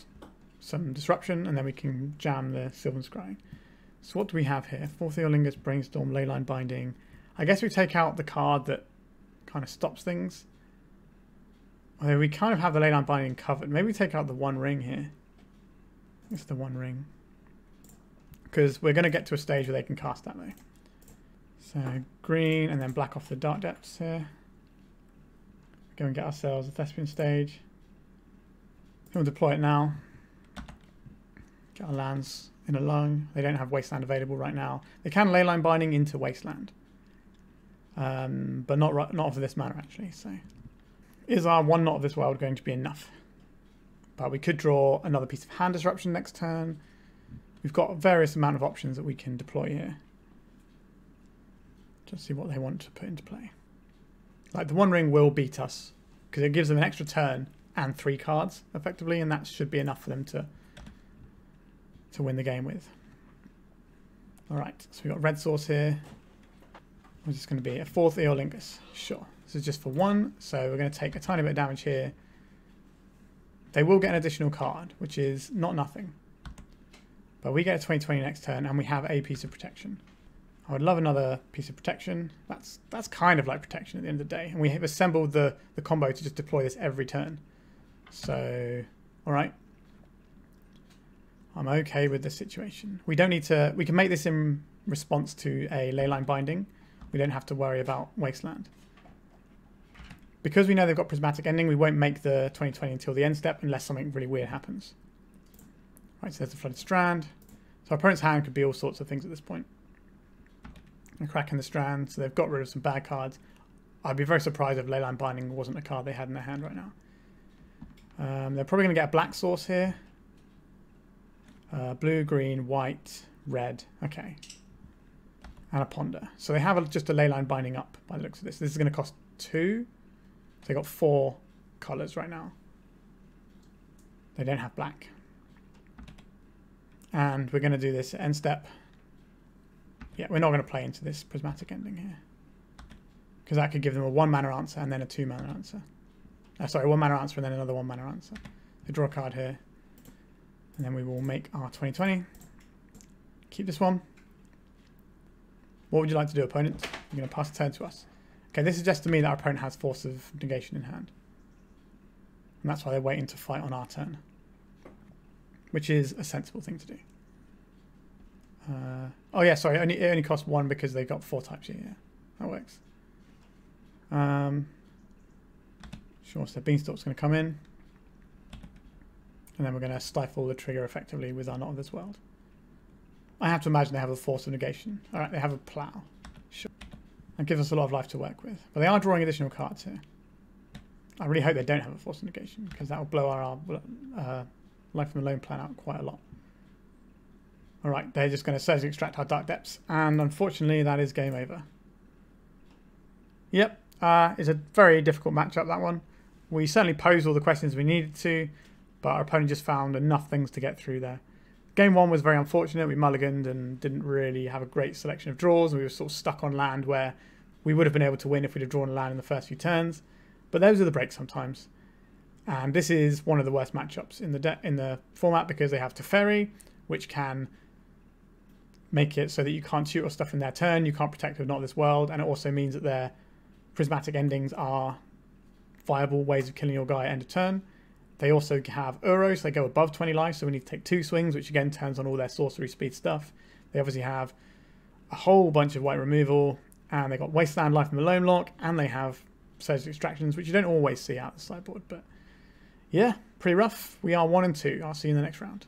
some disruption, and then we can jam the Sylvan Scrying. So what do we have here? Fourth Eolingus, Brainstorm, Leyline Binding. I guess we take out the card that kind of stops things. Although we kind of have the Leyline Binding covered. Maybe we take out the One Ring here. It's the One Ring. Because we're going to get to a stage where they can cast that though. So green and then black off the Dark Depths here. Go and get ourselves a Thespian stage. We'll deploy it now. Get our lands in a lung. They don't have Wasteland available right now. They can Leyline Binding into Wasteland. But not for this mana actually. So is our one Knot of this world going to be enough? But we could draw another piece of hand disruption next turn. We've got various amount of options that we can deploy here. Just see what they want to put into play. Like the One Ring will beat us because it gives them an extra turn and 3 cards effectively, and that should be enough for them to win the game with. Alright, so we've got red source here. What's this going to be? A 4th Eolingus. Sure. This is just for 1, so we're going to take a tiny bit of damage here. They will get an additional card, which is not nothing. But we get a 2020 next turn, and we have a piece of protection. I would love another piece of protection. That's kind of like protection at the end of the day. And we have assembled the combo to just deploy this every turn. So, alright. I'm okay with this situation. We don't need to... We can make this in response to a leyline binding. We don't have to worry about Wasteland. Because we know they've got Prismatic Ending, we won't make the 2020 until the end step unless something really weird happens. Right, so there's the Flooded Strand. So our opponent's hand could be all sorts of things at this point. And cracking the Strand, so they've got rid of some bad cards. I'd be very surprised if Leyline Binding wasn't a card they had in their hand right now. They're probably going to get a black source here. Blue, green, white, red. Okay. And a Ponder. So they have just a Leyline Binding up by the looks of this. This is going to cost 2. So they got 4 colours right now. They don't have black. And we're going to do this end step. Yeah, we're not going to play into this Prismatic Ending here. Because that could give them a 1 mana answer and then a 2 mana answer. Sorry, 1 mana answer and then another 1 mana answer. They draw a card here. And then we will make our 2020. Keep this one. What would you like to do, opponent? You're going to pass the turn to us. Okay, this suggests to me that our opponent has Force of Negation in hand. And that's why they're waiting to fight on our turn. Which is a sensible thing to do. Oh yeah, sorry, it only costs 1 because they've got 4 types here. Yeah, that works. Sure, so Beanstalk's going to come in. And then we're going to stifle the trigger effectively with our Not of This World. I have to imagine they have a Force of Negation. Alright, they have a Plough. Sure. That gives us a lot of life to work with. But they are drawing additional cards here. I really hope they don't have a Force of Negation, because that will blow our Life from the Loam plan out quite a lot. Alright, they're just going to Surge Extract our Dark Depths, and unfortunately that is game over. Yep, it's a very difficult matchup, that one. We certainly posed all the questions we needed to, but our opponent just found enough things to get through there. Game 1 was very unfortunate. We mulliganed and didn't really have a great selection of draws. We were sort of stuck on land where we would have been able to win if we'd have drawn a land in the first few turns. But those are the breaks sometimes. And this is one of the worst matchups in the format because they have Teferi, which can make it so that you can't shoot or stuff in their turn, you can't protect with Not This World, and it also means that their Prismatic Endings are viable ways of killing your guy at end of turn. They also have Uro, so they go above 20 life, so we need to take 2 swings, which again turns on all their sorcery speed stuff. They obviously have a whole bunch of white removal, and they got Wasteland, Life from the Loam Lock, and they have Surge Extractions, which you don't always see out the sideboard, but yeah, pretty rough. We are 1 and 2. I'll see you in the next round.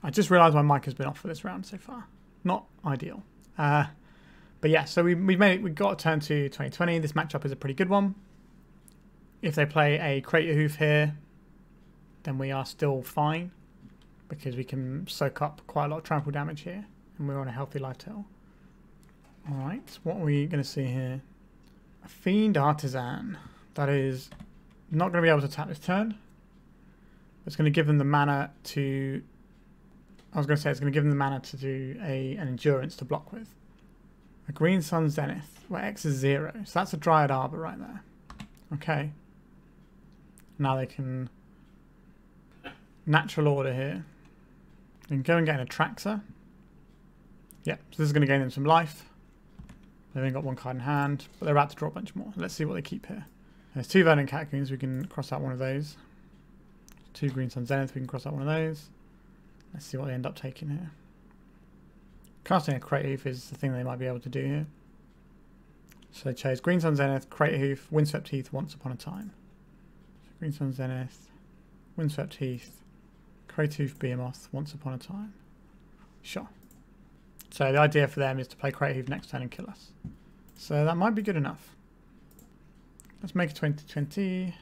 I just realised my mic has been off for this round so far. Not ideal. But yeah, so we got a turn to 2020. This matchup is a pretty good one. If they play a Collector Ouphe here, then we are still fine because we can soak up quite a lot of trample damage here, and we're on a healthy life total. All right, what are we going to see here? A Fiend Artisan. That is not going to be able to tap this turn. It's going to give them the mana to... I was going to say it's going to give them the mana to do an Endurance to block with. A Green Sun Zenith, where X is 0. So that's a Dryad Arbor right there. Okay. Now they can natural order here. They can go and get an Atraxa. Yep, so this is going to gain them some life. They've only got one card in hand, but they're about to draw a bunch more. Let's see what they keep here. There's 2 Verdant Catacombs, we can cross out one of those. 2 Green Sun Zenith, we can cross out one of those. Let's see what they end up taking here. Casting a Collector Ouphe is the thing they might be able to do here. So they chose Green Sun Zenith, Collector Ouphe, Windswept Heath, Once Upon a Time. So Green Sun Zenith, Windswept Heath, Collector Ouphe, Behemoth, Once Upon a Time. Sure. So the idea for them is to play Collector Ouphe next turn and kill us. So that might be good enough. Let's make a 2020.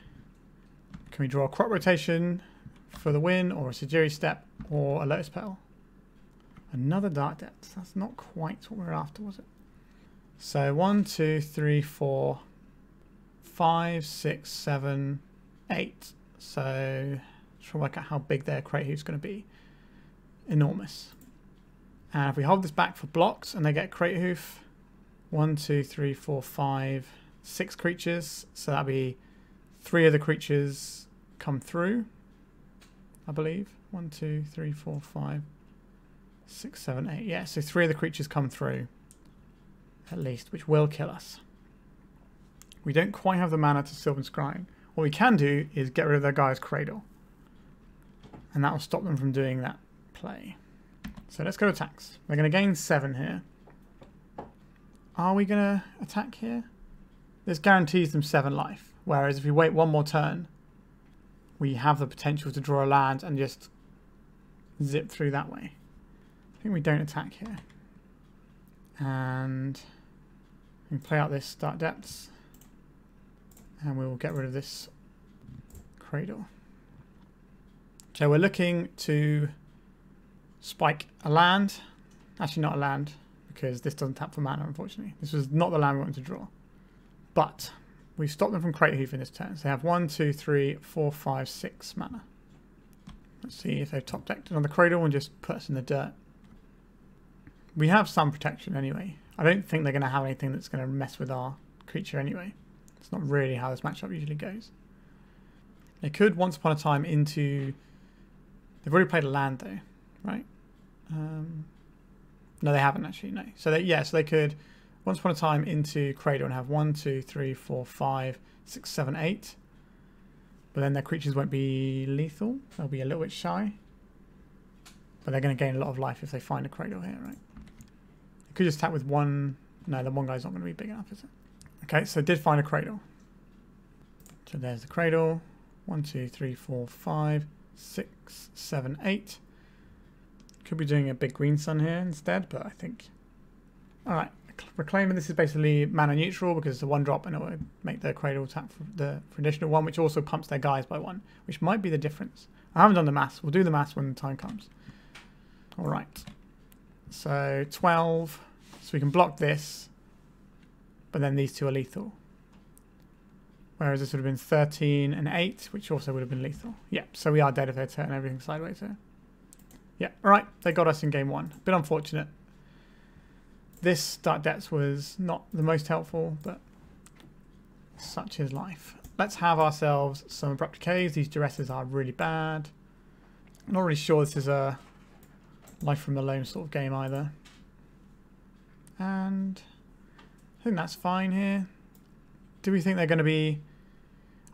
Can we draw a Crop Rotation for the win, or a Sejiri Steppe, or a Lotus Petal? Another Dark Depths. That's not quite what we were after, was it? So 1, 2, 3, 4, 5, 6, 7, 8. So try to work out how big their Collector Ouphe is going to be. Enormous. And if we hold this back for blocks and they get Collector Ouphe, 1, 2, 3, 4, 5, 6 creatures. So that'll be 3 of the creatures come through, I believe. 1, 2, 3, 4, 5, 6, 7, 8. Yeah, so 3 of the creatures come through, at least, which will kill us. We don't quite have the mana to Sylvan Scrying. What we can do is get rid of their guy's Cradle, and that will stop them from doing that play. So let's go to attacks. They're going to gain 7 here. Are we going to attack here? This guarantees them 7 life, whereas if we wait one more turn, we have the potential to draw a land and just zip through that way. I think we don't attack here. And we play out this Dark Depths, and we will get rid of this Cradle. So we're looking to spike a land. Actually not a land, because this doesn't tap for mana, unfortunately. This was not the land we wanted to draw. But we've stopped them from Collector Ouphe in this turn. So they have 1, 2, 3, 4, 5, 6 mana. Let's see if they've top decked another Cradle and just put us in the dirt. We have some protection anyway. I don't think they're going to have anything that's going to mess with our creature anyway. It's not really how this matchup usually goes. They could Once Upon a Time into... They've already played a land though, right? No, they haven't actually, no. So they could Once Upon a Time into Cradle and have 1, 2, 3, 4, 5, 6, 7, 8. But then their creatures won't be lethal. They'll be a little bit shy. But they're going to gain a lot of life if they find a Cradle here, right? They could just attack with one... No, the one guy's not going to be big enough, is it? Okay, so did find a Cradle. So there's the Cradle. 1, 2, 3, 4, 5, 6, 7, 8. Could be doing a big Green Sun here instead, but I think... Alright, Reclaiming, this is basically mana neutral because it's a 1-drop and it will make their Cradle tap for the additional 1, which also pumps their guys by 1, which might be the difference. I haven't done the maths. We'll do the maths when the time comes. Alright. So 12. So we can block this, but then these two are lethal. Whereas this would have been 13 and 8, which also would have been lethal. Yeah, so we are dead if they turn everything sideways here. Yeah, alright, they got us in game 1. Bit unfortunate. This Dark Depths was not the most helpful, but such is life. Let's have ourselves some Abrupt Decays. These Duresses are really bad. I'm not really sure this is a Life from the Loam sort of game either. And I think that's fine here. Do we think they're going to be...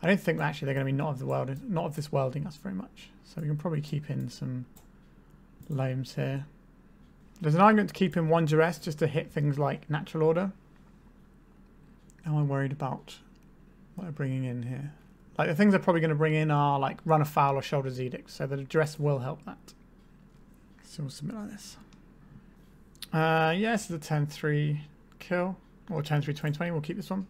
I don't think actually they're going to be not of this worlding us very much. So we can probably keep in some Loams here. There's an argument to keep in 1 Duress just to hit things like Natural Order. Now I'm worried about what they're bringing in here. Like the things they're probably going to bring in are like Run Afoul or Shoulder's Edict. So the Duress will help that. So we'll submit like this. Yeah, this is a 10-3 kill, or 10-3 2020. We'll keep this one.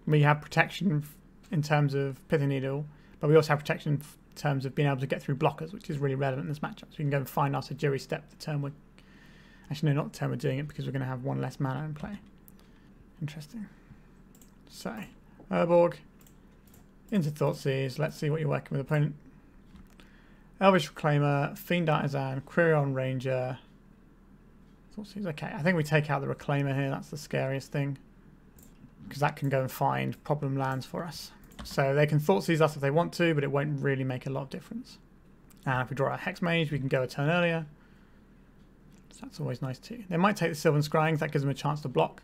We have protection in terms of Pithing Needle, but we also have protection in terms of being able to get through blockers, which is really relevant in this matchup. So we can go and find our Sejiri Steppe the turn we're... Actually, no, not the turn we're doing it, because we're going to have one less mana in play. Interesting. So, Urborg into Thoughtseize. Let's see what you're working with, opponent. Elvish Reclaimer, Fiend Artisan, Quirion Ranger. Thoughtseize, okay. I think we take out the Reclaimer here. That's the scariest thing, because that can go and find problem lands for us. So they can Thoughtseize us if they want to, but it won't really make a lot of difference. And if we draw a Hexmage, we can go a turn earlier. So that's always nice too. They might take the Sylvan Scrying, that gives them a chance to block.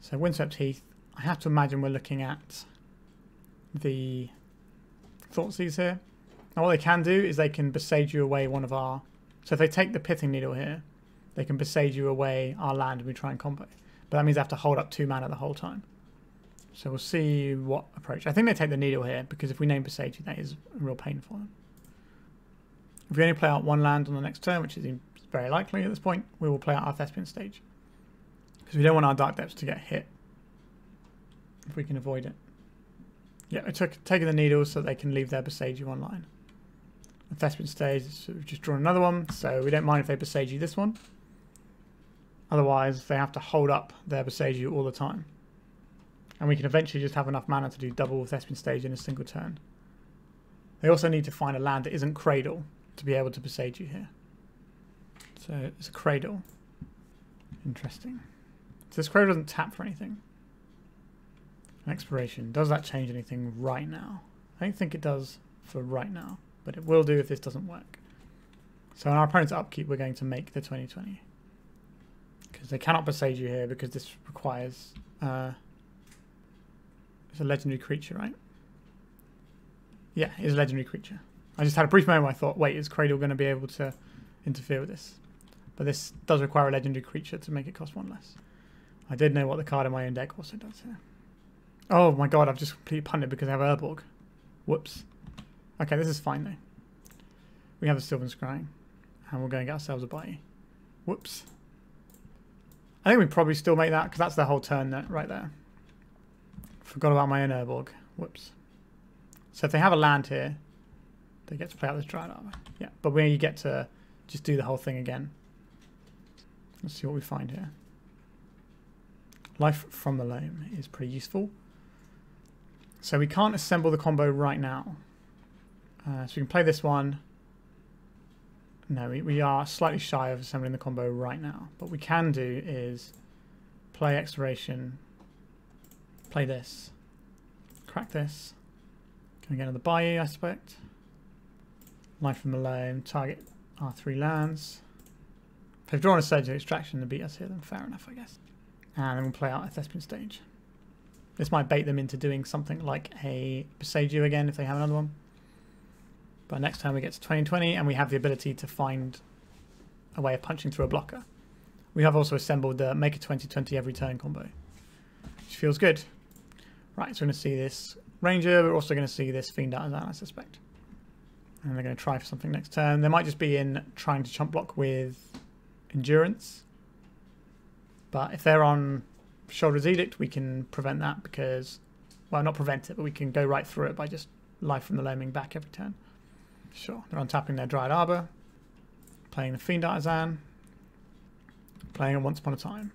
So Windswept Heath, I have to imagine we're looking at the Thoughtseize here. Now what they can do is they can Boseiju away one of our... So if they take the Pithing Needle here, they can Boseiju away our land and we try and combo. But that means they have to hold up 2 mana the whole time. So we'll see what approach. I think they take the Needle here, because if we name Boseiju, that is a real pain for them. If we only play out 1 land on the next turn, which is very likely at this point, we will play out our Thespian stage. Because we don't want our Dark Depths to get hit, if we can avoid it. Yeah, we're taking the Needle so they can leave their Boseiju online. The Thespian stage, so we've just drawn another one, so we don't mind if they Boseiju this one. Otherwise, they have to hold up their Boseiju all the time. And we can eventually just have enough mana to do double Thespian stage in a single turn. They also need to find a land that isn't Cradle to be able to Boseiju here. So it's a Cradle. Interesting. So this Cradle doesn't tap for anything. Expiration. Does that change anything right now? I don't think it does for right now, but it will do if this doesn't work. So on our opponent's upkeep, we're going to make the 2020. Because they cannot Boseiju here, because this requires... it's a legendary creature, right? Yeah, it is a legendary creature. I just had a brief moment where I thought, wait, is Cradle going to be able to interfere with this? But this does require a legendary creature to make it cost 1 less. I did know what the card in my own deck also does here. Oh my god, I've just completely punted because I have Urborg. Whoops. Okay, this is fine though. We have a Sylvan Scrying, and we're going to get ourselves a Bayou. Whoops. I think we probably still make that, because that's the whole turn right there. Forgot about my own Urborg. Whoops. So if they have a land here, they get to play out this Dryad Arbor. Yeah, but we get to just do the whole thing again. Let's see what we find here. Life from the Loam is pretty useful. So we can't assemble the combo right now. So we can play this one. No, we are slightly shy of assembling the combo right now. What we can do is play Exploration, play this, crack this. Can we get another Bayou, I suspect? Life from the Loam, target our 3 lands. If they've drawn a Surge of Extraction to beat us here, then fair enough, I guess. And then we'll play out a Thespian stage. This might bait them into doing something like a Boseiju again if they have another one. But next time we get to 2020 and we have the ability to find a way of punching through a blocker. We have also assembled the make a 2020 every turn combo, which feels good. Right, so we're going to see this Ranger. We're also going to see this Fiend Artisan, I suspect. And they're going to try for something next turn. They might just be in trying to chump block with Endurance. But if they're on Shoulder's Edict, we can prevent that because... Well, not prevent it, but we can go right through it by just Life from the Loaming back every turn. Sure. They're untapping their Dryad Arbor. Playing the Fiend Artisan. Playing it Once Upon a Time.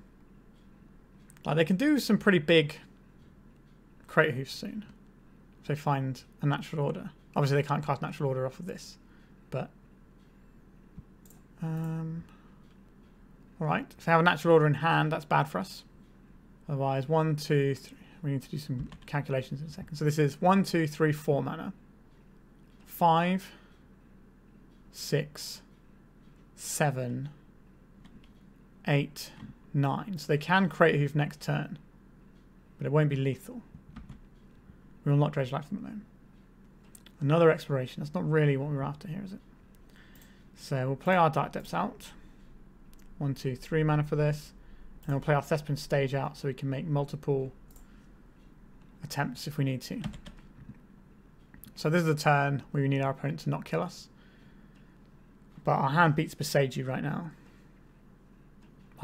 Like, they can do some pretty big Cradle Hoofs soon. If they find a Natural Order. Obviously, they can't cast Natural Order off of this. But... Alright, if they have a Natural Order in hand, that's bad for us. Otherwise, 1, 2, 3. We need to do some calculations in a second. So this is 1, 2, 3, 4 mana. 5, 6, 7, 8, 9. So they can Cradle Hoof next turn. But it won't be lethal. We will not Dredge Life from the Loam. Another Exploration. That's not really what we're after here, is it? So we'll play our Dark Depths out. 1, 2, 3 mana for this. And we'll play our Thespian stage out so we can make multiple attempts if we need to. So this is the turn where we need our opponent to not kill us. But our hand beats Boseiju right now.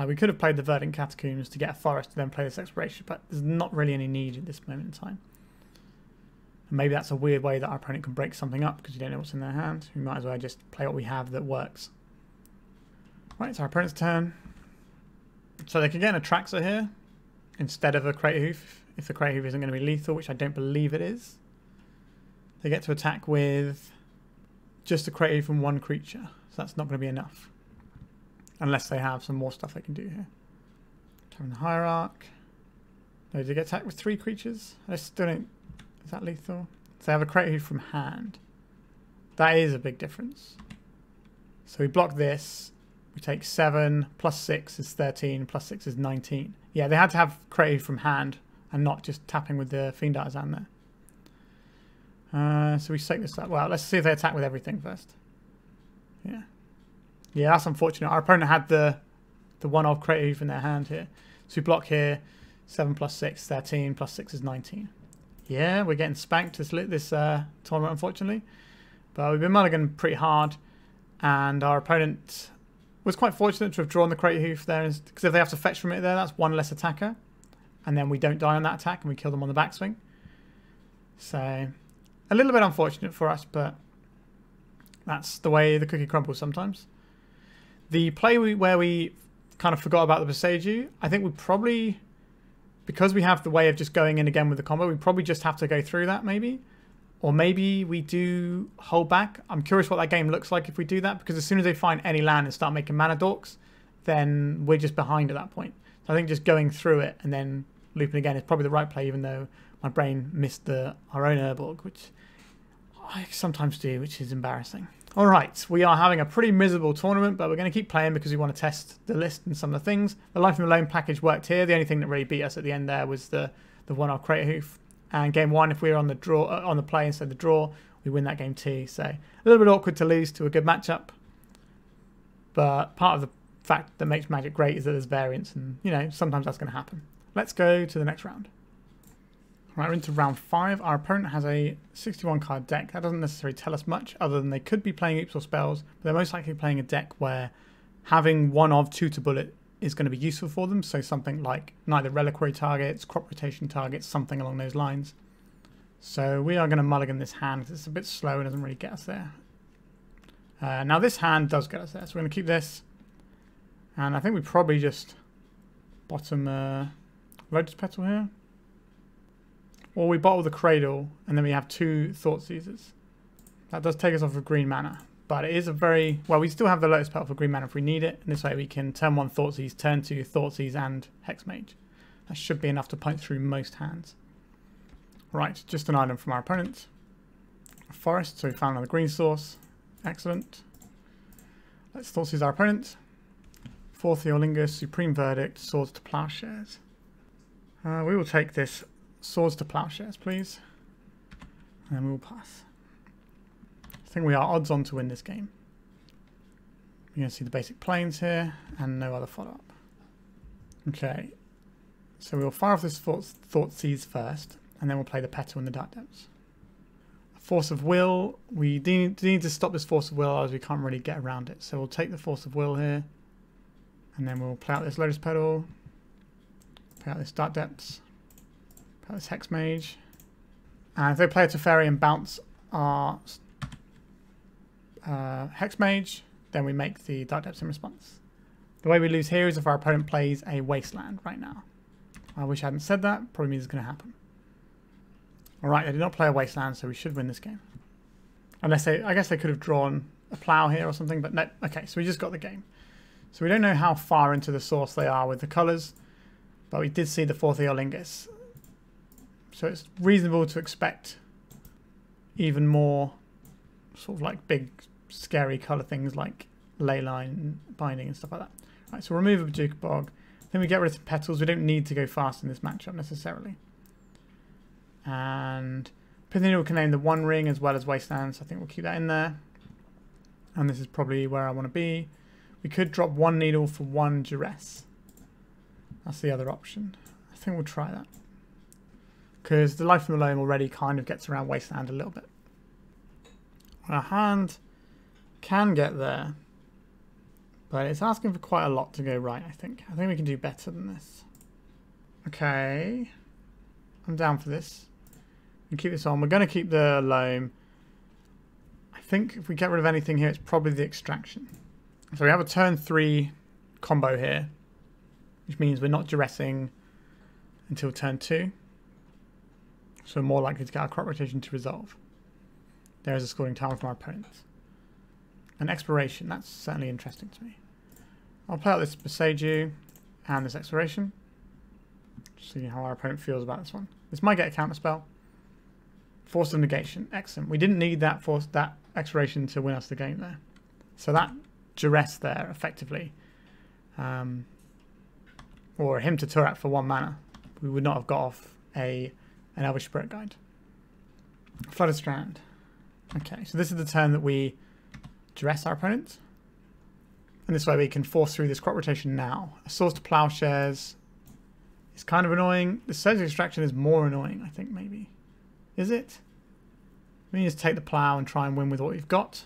We could have played the Verdant Catacombs to get a forest to then play this exploration, but there's not really any need at this moment in time. And maybe that's a weird way that our opponent can break something up because you don't know what's in their hand. We might as well just play what we have that works. Right, it's our opponent's turn. So they can get an Atraxa here instead of a Cradle Ouphe if the Cradle Ouphe isn't going to be lethal, which I don't believe it is. They get to attack with just a Cradle Ouphe from one creature, so that's not going to be enough. Unless they have some more stuff they can do here. Having the Hierarch. No, they get attacked with 3 creatures? I still don't... Is that lethal? So they have a Cradle Ouphe from hand. That is a big difference. So we block this. We take 7, plus 6 is 13, plus 6 is 19. Yeah, they had to have Cradle Ouphe from hand and not just tapping with the Fiend Artisan there. So we shake this up. Well, let's see if they attack with everything first. Yeah. Yeah, that's unfortunate. Our opponent had the one-off Cradle Ouphe in their hand here. So we block here. 7 plus 6, 13, plus 6 is 19. Yeah, we're getting spanked this tournament, unfortunately. But we've been mulliganing pretty hard. And our opponent was quite fortunate to have drawn the Cradle Ouphe there. Because if they have to fetch from it there, that's one less attacker. And then we don't die on that attack and we kill them on the backswing. So, a little bit unfortunate for us, but that's the way the cookie crumbles sometimes. The play where we kind of forgot about the Boseiju, I think we probably, because we have the way of just going in again with the combo, we probably just have to go through that maybe. Or maybe we do hold back. I'm curious what that game looks like if we do that, because as soon as they find any land and start making mana dorks, then we're just behind at that point. So I think just going through it and then looping again is probably the right play, even though my brain missed our own Urborg, which I sometimes do, which is embarrassing. Alright, we are having a pretty miserable tournament, but we're going to keep playing because we want to test the list and some of the things. The Life from the Loam package worked here. The only thing that really beat us at the end there was the one-off Cradle Ouphe. And game 1, if we were on the draw, on the play instead of the draw, we win that game 2. So a little bit awkward to lose to a good matchup. But part of the fact that makes Magic great is that there's variance, and you know, sometimes that's going to happen. Let's go to the next round. Right, we're into round 5. Our opponent has a 61 card deck. That doesn't necessarily tell us much, other than they could be playing Ouphes or spells, but they're most likely playing a deck where having one of Tutor Bullet is going to be useful for them. So something like neither Reliquary targets, crop rotation targets, something along those lines. So we are going to mulligan this hand because it's a bit slow and doesn't really get us there. Now this hand does get us there, so we're going to keep this. And I think we probably just bottom Lotus Petal here. Or we bottle the Cradle, and then we have 2 Thoughtseizes. That does take us off of green mana. But it is a very... Well, we still have the Lotus Petal for green mana if we need it. And this way we can turn 1 Thoughtseize, turn 2 Thoughtseize and Hexmage. That should be enough to punch through most hands. Right, just an item from our opponent. A forest, so we found another green source. Excellent. Let's Thoughtseize our opponent. 4th Eolingus, Supreme Verdict, Swords to Plowshares. We will take this Swords to Plowshares, please. And then we will pass. I think we are odds on to win this game. You're going to see the basic planes here and no other follow-up. Okay, so we'll fire off this Thoughtseize first, and then we'll play the Petal and the Dark Depths. Force of Will, we need to stop this Force of Will as we can't really get around it. So we'll take the Force of Will here, and then we'll play out this Lotus Petal, play out this Dark Depths, play out this Hexmage, and if they play a Teferi and bounce our Hexmage, then we make the Dark Depths in response. The way we lose here is if our opponent plays a Wasteland right now. I wish I hadn't said that, probably means it's going to happen. Alright, they did not play a Wasteland, so we should win this game. Unless they, I guess they could have drawn a Plow here or something, but no. Okay, so we just got the game. So we don't know how far into the source they are with the colours, but we did see the 4th Eolingus. So it's reasonable to expect even more sort of like big, scary colour things like Leyline, Binding and stuff like that. Right, so we'll remove a Bojuka Bog. Then we get rid of some Petals. We don't need to go fast in this matchup necessarily. And Pithing Needle can name the One Ring as well as Wasteland, so I think we'll keep that in there. And this is probably where I want to be. We could drop 1 Needle for 1 Duress. That's the other option. I think we'll try that. Because the Life from the Loam already kind of gets around Wasteland a little bit. Our hand can get there. But it's asking for quite a lot to go right, I think. I think we can do better than this. Okay. I'm down for this. We keep this on. We're going to keep the Loam. I think if we get rid of anything here, it's probably the extraction. So we have a turn 3 combo here, which means we're not duressing until turn 2. So we're more likely to get our crop rotation to resolve. There is a scoring tower from our opponents. And exploration, that's certainly interesting to me. I'll play out this Boseiju and this exploration. See how our opponent feels about this one. This might get a counter spell. Force of negation, excellent. We didn't need that exploration to win us the game there. So that duress there, effectively, or him to turret for 1 mana, we would not have got off an Elvish Spirit Guide. Flooded Strand. Okay, so this is the turn that we duress our opponent. And this way we can force through this crop rotation now. A Source to Plowshares is kind of annoying. The Surgical Extraction is more annoying, I think, maybe. Is it? We need to take the plow and try and win with what we've got.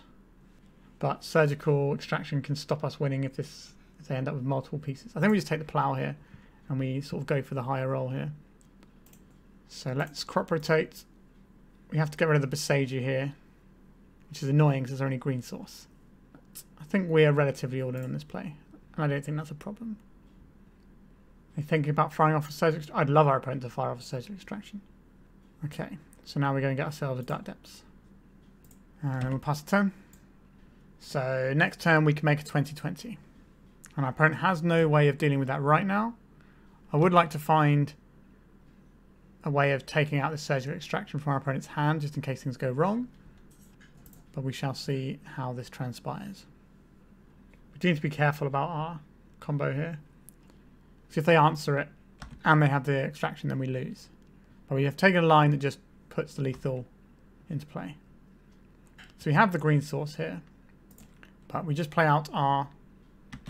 But Surgical Extraction can stop us winning if they end up with multiple pieces. I think we just take the plow here and we sort of go for the higher roll here. So let's crop rotate. We have to get rid of the Boseiju here, which is annoying because there's only green source. I think we are relatively all in on this play, and I don't think that's a problem. Are you thinking about firing off a Surgical? I'd love our opponent to fire off a Surgical Extraction. Okay, so now we're going to get ourselves a Turbodepths. And then we'll pass the turn. So next turn we can make a 20-20. And our opponent has no way of dealing with that right now. I would like to find a way of taking out this Surgical Extraction from our opponent's hand, just in case things go wrong. But we shall see how this transpires. We do need to be careful about our combo here. Because if they answer it and they have the extraction, then we lose. But we have taken a line that just puts the lethal into play. So we have the green source here. But we just play out our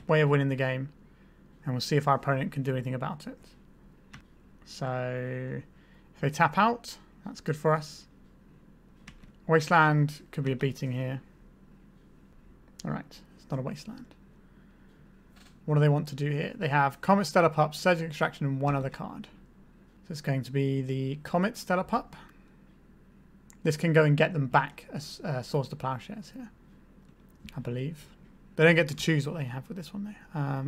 way of winning the game. And we'll see if our opponent can do anything about it. So if they tap out, that's good for us. Wasteland could be a beating here. Alright, it's not a wasteland. What do they want to do here? They have Comet, Stellar Pup, Surgical Extraction, and 1 other card. So it's going to be the Comet, Stellar Pup. This can go and get them back a Source to Plowshares here, I believe. They don't get to choose what they have with this one though. A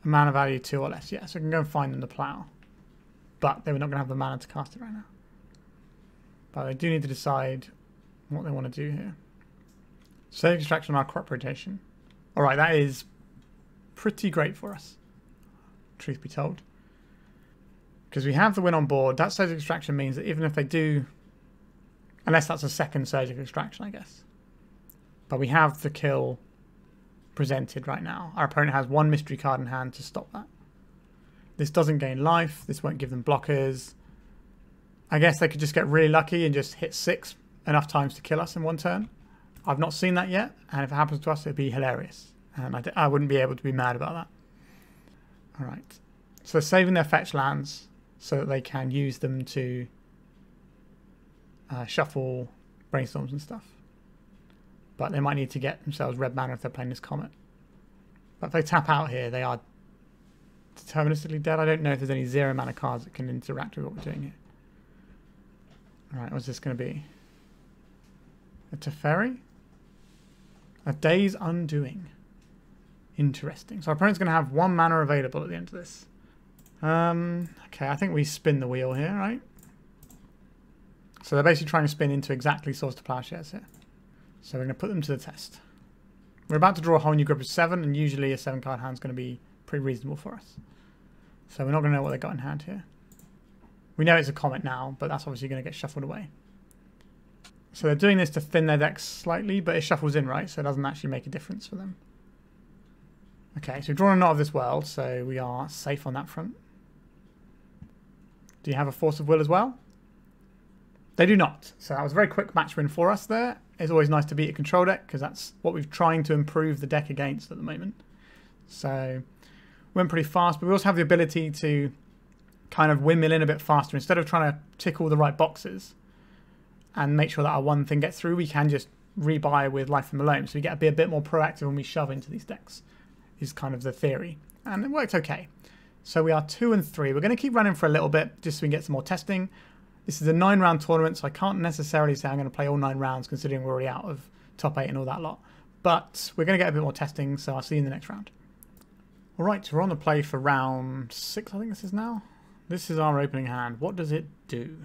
mana value 2 or less, yeah. So we can go and find them the plow. But they were not going to have the mana to cast it right now. But I do need to decide what they want to do here. Surgical Extraction on our crop rotation. Alright, that is pretty great for us, truth be told. Because we have the win on board. That Surgical Extraction means that even if they do, unless that's a second Surgical Extraction, I guess. But we have the kill presented right now. Our opponent has 1 mystery card in hand to stop that. This doesn't gain life. This won't give them blockers. I guess they could just get really lucky and just hit 6 enough times to kill us in 1 turn. I've not seen that yet, and if it happens to us, it'd be hilarious. And I wouldn't be able to be mad about that. Alright. So they're saving their fetch lands so that they can use them to shuffle brainstorms and stuff. But they might need to get themselves red mana if they're playing this Comet. But if they tap out here, they are deterministically dead. I don't know if there's any 0 mana cards that can interact with what we're doing here. Alright, what's this going to be? A Teferi? A Day's Undoing. Interesting. So our opponent's going to have 1 mana available at the end of this. Okay, I think we spin the wheel here, right? So they're basically trying to spin into exactly Source to Plowshares here. So we're going to put them to the test. We're about to draw a whole new group of 7, and usually a 7-card hand is going to be pretty reasonable for us. So we're not going to know what they got in hand here. We know it's a Comet now, but that's obviously going to get shuffled away. So they're doing this to thin their decks slightly, but it shuffles in, right? So it doesn't actually make a difference for them. Okay, so we've drawn a Knot of this World, so we are safe on that front. Do you have a Force of Will as well? They do not. So that was a very quick match win for us there. It's always nice to beat a control deck, because that's what we're trying to improve the deck against at the moment. So we went pretty fast, but we also have the ability to kind of windmill in a bit faster. Instead of trying to tick all the right boxes and make sure that our one thing gets through, we can just rebuy with Life from the Loam, so we get to be a bit more proactive when we shove into these decks, is kind of the theory. And it worked okay. So we are 2 and 3. We're going to keep running for a little bit, just so we can get some more testing. This is a 9-round tournament, so I can't necessarily say I'm going to play all 9 rounds, considering we're already out of top 8 and all that lot. But we're going to get a bit more testing, so I'll see you in the next round. Alright, we're on the play for round 6, I think this is now. This is our opening hand. What does it do?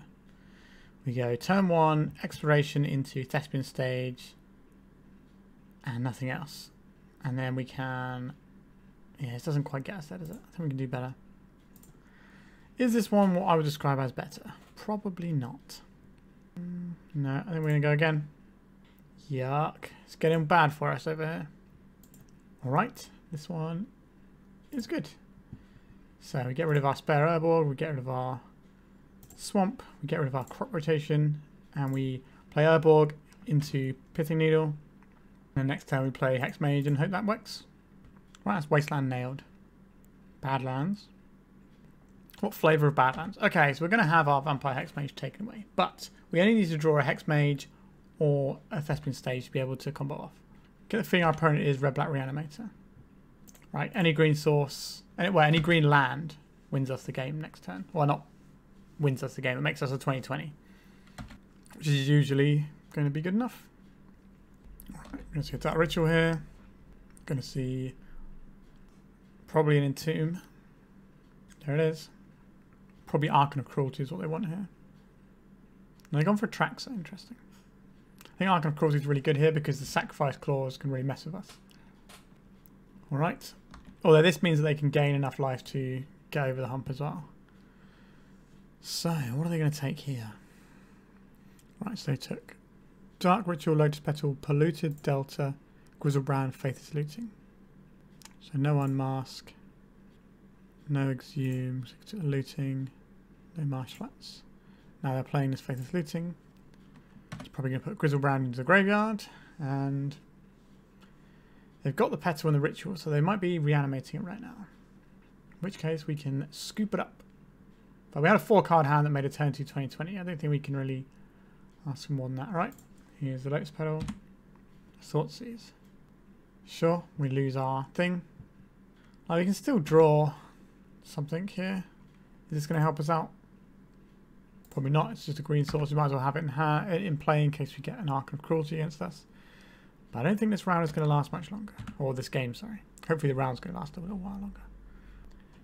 We go turn 1, exploration into Thespian stage, and nothing else. And then we can... Yeah, this doesn't quite get us there, does it? I think we can do better. Is this one what I would describe as better? Probably not. No, I think we're going to go again. Yuck. It's getting bad for us over here. Alright, this one is good. So we get rid of our spare Urborg, we get rid of our swamp, we get rid of our crop rotation, and we play Urborg into Pithing Needle. And next turn we play Hexmage and hope that works. Right, that's Wasteland nailed. Badlands. What flavour of Badlands? Okay, so we're going to have our Vampire Hexmage taken away, but we only need to draw a Hexmage or a Thespian stage to be able to combo off. Get the feeling our opponent is Red-Black Reanimator. Right, any green source, any green land wins us the game next turn. Well, not wins us the game, it makes us a 20-20, which is usually going to be good enough. Alright, we're going to get that ritual here. Going to see probably an Entomb. There it is. Probably Archon of Cruelty is what they want here. And they've gone for Traxxas, interesting. I think Archon of Cruelty is really good here because the sacrifice clause can really mess with us. Alright. Although this means that they can gain enough life to get over the hump as well. So, what are they going to take here? Right, so they took Dark Ritual, Lotus Petal, Polluted Delta, Grizzlebrand, Faithless Looting. So no Unmask, no Exhume, Looting, no Marsh Flats. Now they're playing this Faithless Looting. It's probably going to put Grizzlebrand into the graveyard, and they've got the Petal and the Ritual, so they might be reanimating it right now. In which case we can scoop it up. But we had a 4-card hand that made a turn to 20-20. I don't think we can really ask for more than that. Right, here's the Lotus Petal. Thoughtseize. Sure, we lose our thing. We can still draw something here. Is this going to help us out? Probably not. It's just a green source. We might as well have it in play in case we get an Archon of Cruelty against us. But I don't think this round is going to last much longer. Or this game, sorry. Hopefully the round's going to last a little while longer.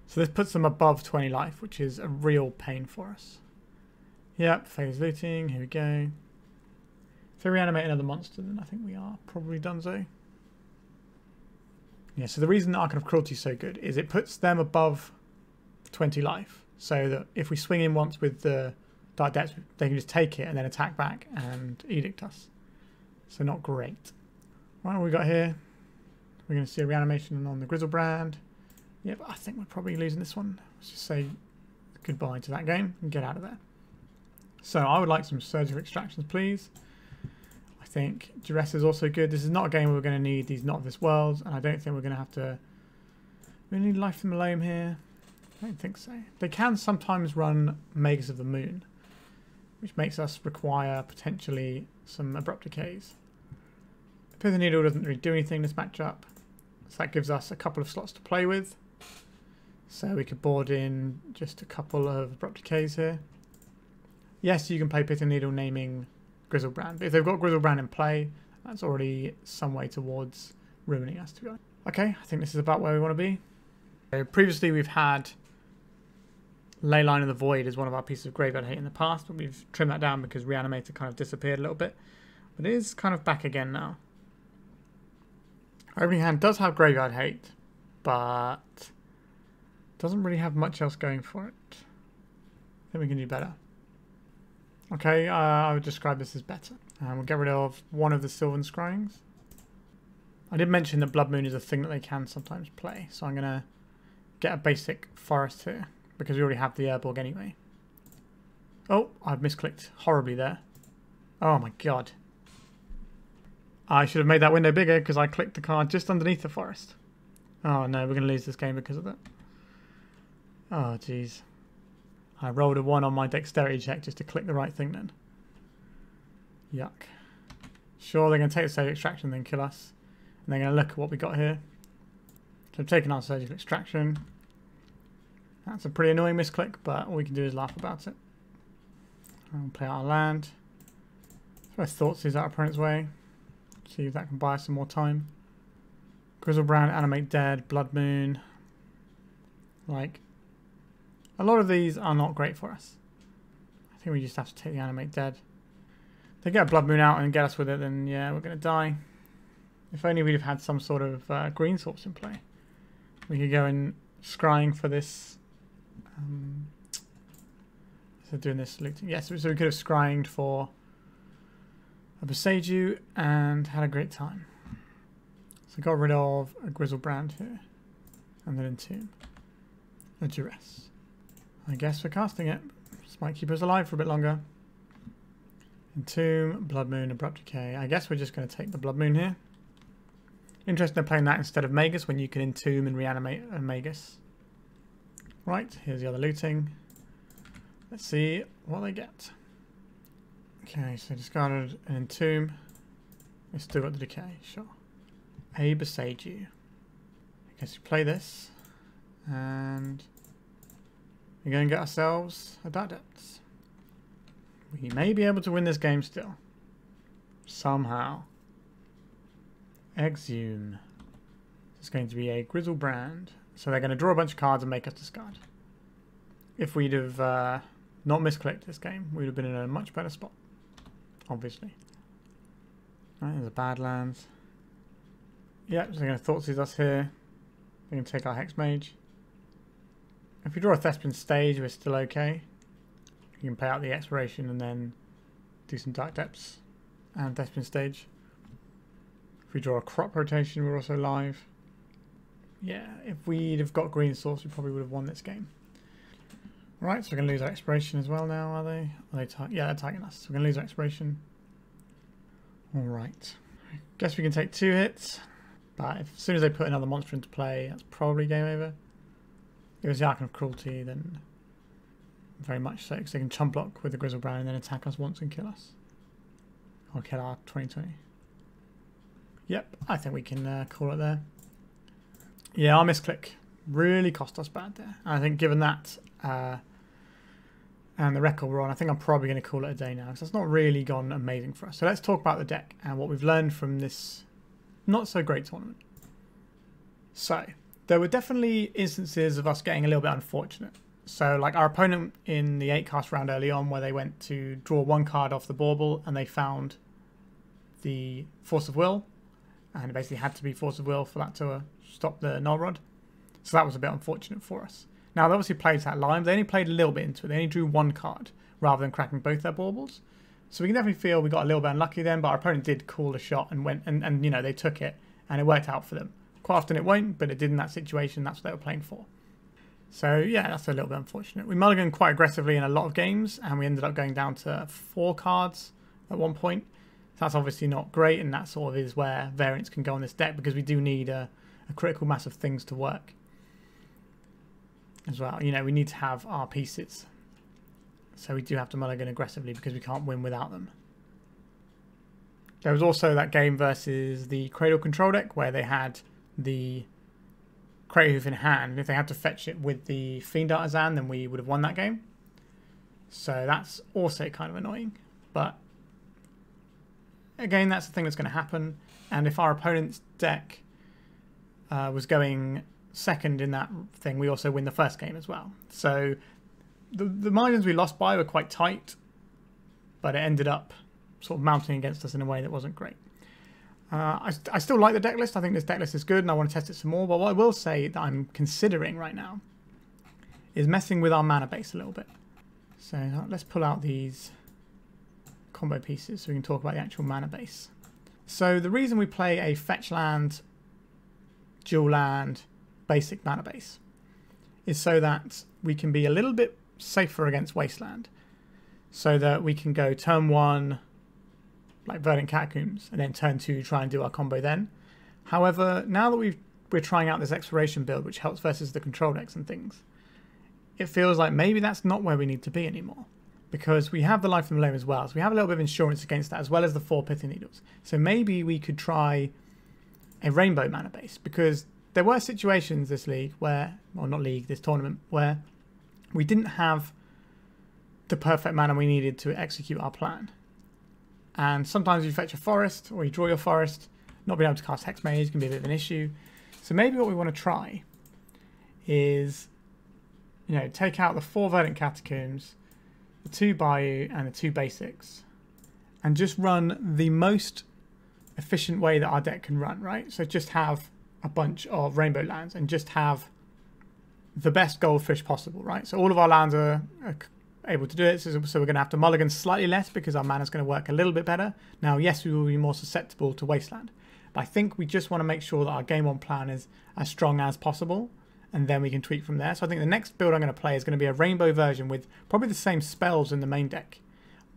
So this puts them above 20 life, which is a real pain for us. Yep, phase looting. Here we go. If they reanimate another monster, then I think we are probably donezo. Yeah, so the reason the Archon of Cruelty is so good is it puts them above 20 life. So that if we swing in once with the Dark Depths, they can just take it and then attack back and edict us. So not great. Right, what we got here? We're going to see a reanimation on the Grizzlebrand. Yep, I think we're probably losing this one. Let's just say goodbye to that game and get out of there. So I would like some Surgical Extractions, please. I think Duress is also good. This is not a game where we're going to need these Not of This World, and I don't think we're going to have to... We need Life from the Loam here. I don't think so. They can sometimes run Magus of the Moon, which makes us require potentially some Abrupt Decays. Pithing Needle doesn't really do anything in this matchup, so that gives us a couple of slots to play with. So we could board in just a couple of Abrupt Decays here. Yes, you can play Pithing Needle naming Grizzlebrand, but if they've got Grizzlebrand in play, that's already some way towards ruining us, to be honest. Okay, I think this is about where we want to be. So previously we've had Leyline of the Void as one of our pieces of graveyard hate in the past, but we've trimmed that down because Reanimator kind of disappeared a little bit. But it is kind of back again now. Our opening hand does have graveyard hate, but doesn't really have much else going for it. I think we can do better. Okay, I would describe this as better. And we'll get rid of one of the Sylvan Scryings. I did mention that Blood Moon is a thing that they can sometimes play, so I'm going to get a basic forest here, because we already have the Urborg anyway. Oh, I've misclicked horribly there. Oh my god. I should have made that window bigger because I clicked the card just underneath the forest. Oh no, we're going to lose this game because of that. Oh jeez. I rolled a 1 on my dexterity check just to click the right thing then. Yuck. Sure, they're going to take the surgical extraction and then kill us. And they're going to look at what we got here. So I've taken our surgical extraction. That's a pretty annoying misclick, but all we can do is laugh about it. I'll play out our land. Throw Thoughtseize out our opponent's way. See if that can buy us some more time. Grizzlebrand, Animate Dead, Blood Moon. Like, a lot of these are not great for us. I think we just have to take the Animate Dead. If they get a Blood Moon out and get us with it, then yeah, we're going to die. If only we'd have had some sort of green source in play. We could go in scrying for this. So doing this looting. Yes, so we could have scryinged for a Boseiju and had a great time. So got rid of a Grizzlebrand here. And then Entomb. A Duress. I guess we're casting it. This might keep us alive for a bit longer. Entomb, Blood Moon, Abrupt Decay. I guess we're just going to take the Blood Moon here. Interesting they're playing that instead of Magus when you can Entomb and reanimate a Magus. Right, here's the other looting. Let's see what they get. Okay, so discarded an Entomb. We still got the Decay, sure. A Boseiju. I guess we play this. And we're going to get ourselves a Dark Depths. We may be able to win this game still. Somehow. Exhume. It's going to be a Grizzlebrand. So they're going to draw a bunch of cards and make us discard. If we'd have not misclicked this game, we'd have been in a much better spot. Obviously. Right, there's a Badlands. Yep, so they're going to Thoughtseize us here. They're going to take our Hexmage. If we draw a Thespian stage, we're still okay. You can pay out the expiration and then do some Dark Depths and Thespian stage. If we draw a crop rotation, we're also live. Yeah, if we'd have got green source, we probably would have won this game. Right, so we're going to lose our expiration as well now, are they? Yeah, they're tagging us. So we're going to lose our expiration. Alright. Guess we can take 2 hits. But as soon as they put another monster into play, that's probably game over. If it was the Archon of Cruelty, then very much so, because they can chump block with the Grizzlebrand and then attack us once and kill us. Or kill our 2020. Yep, I think we can call it there. Yeah, our misclick really cost us bad there. I think given that and the record we're on, I think I'm probably going to call it a day now, because it's not really gone amazing for us. So let's talk about the deck and what we've learned from this not so great tournament. So there were definitely instances of us getting a little bit unfortunate. So like our opponent in the 8-cast round early on, where they went to draw 1 card off the bauble and they found the Force of Will, and it basically had to be Force of Will for that to stop the Null Rod. So that was a bit unfortunate for us. Now they obviously played that line, they only played a little bit into it. They only drew 1 card rather than cracking both their baubles. So we can definitely feel we got a little bit unlucky then, but our opponent did call a shot and went and you know, they took it and it worked out for them. Quite often it won't, but it did in that situation. That's what they were playing for. So yeah, that's a little bit unfortunate. We mulliganed quite aggressively in a lot of games, and we ended up going down to 4 cards at one point. So that's obviously not great, and that sort of is where variance can go on this deck, because we do need a critical mass of things to work as well. You know, we need to have our pieces. So we do have to mulligan aggressively because we can't win without them. There was also that game versus the Cradle control deck where they had the Cradle Ouphe in hand. If they had to fetch it with the Fiend Artisan, then we would have won that game. So that's also kind of annoying. But again, that's the thing that's going to happen. And if our opponent's deck was going second in that thing, we also win the first game as well. So the margins we lost by were quite tight, but it ended up sort of mounting against us in a way that wasn't great. I still like the deck list. I think this deck list is good and I want to test it some more. But what I will say that I'm considering right now is messing with our mana base a little bit. So let's pull out these combo pieces so we can talk about the actual mana base. So the reason we play a fetch land, dual land, basic mana base is so that we can be a little bit safer against Wasteland. So that we can go turn 1 like Verdant Catacombs, and then turn 2 try and do our combo then. However, now that we're trying out this exploration build, which helps versus the control decks and things, it feels like maybe that's not where we need to be anymore. because we have the Life from the Loam as well. So we have a little bit of insurance against that, as well as the 4 Pithing Needles. So maybe we could try a rainbow mana base, because there were situations this league where, or not league, this tournament, where we didn't have the perfect mana we needed to execute our plan. And sometimes you fetch a forest, or you draw your forest, not being able to cast Hexmage can be a bit of an issue. So maybe what we want to try is, you know, take out the 4 Verdant Catacombs, the 2 Bayou, and the 2 basics, and just run the most efficient way that our deck can run, right? So just have a bunch of rainbow lands and just have the best goldfish possible, right? So all of our lands are able to do it, so we're going to have to mulligan slightly less because our mana is going to work a little bit better. Now, yes, we will be more susceptible to wasteland, but I think we just want to make sure that our game 1 plan is as strong as possible, and then we can tweak from there. So I think the next build I'm going to play is going to be a rainbow version with probably the same spells in the main deck,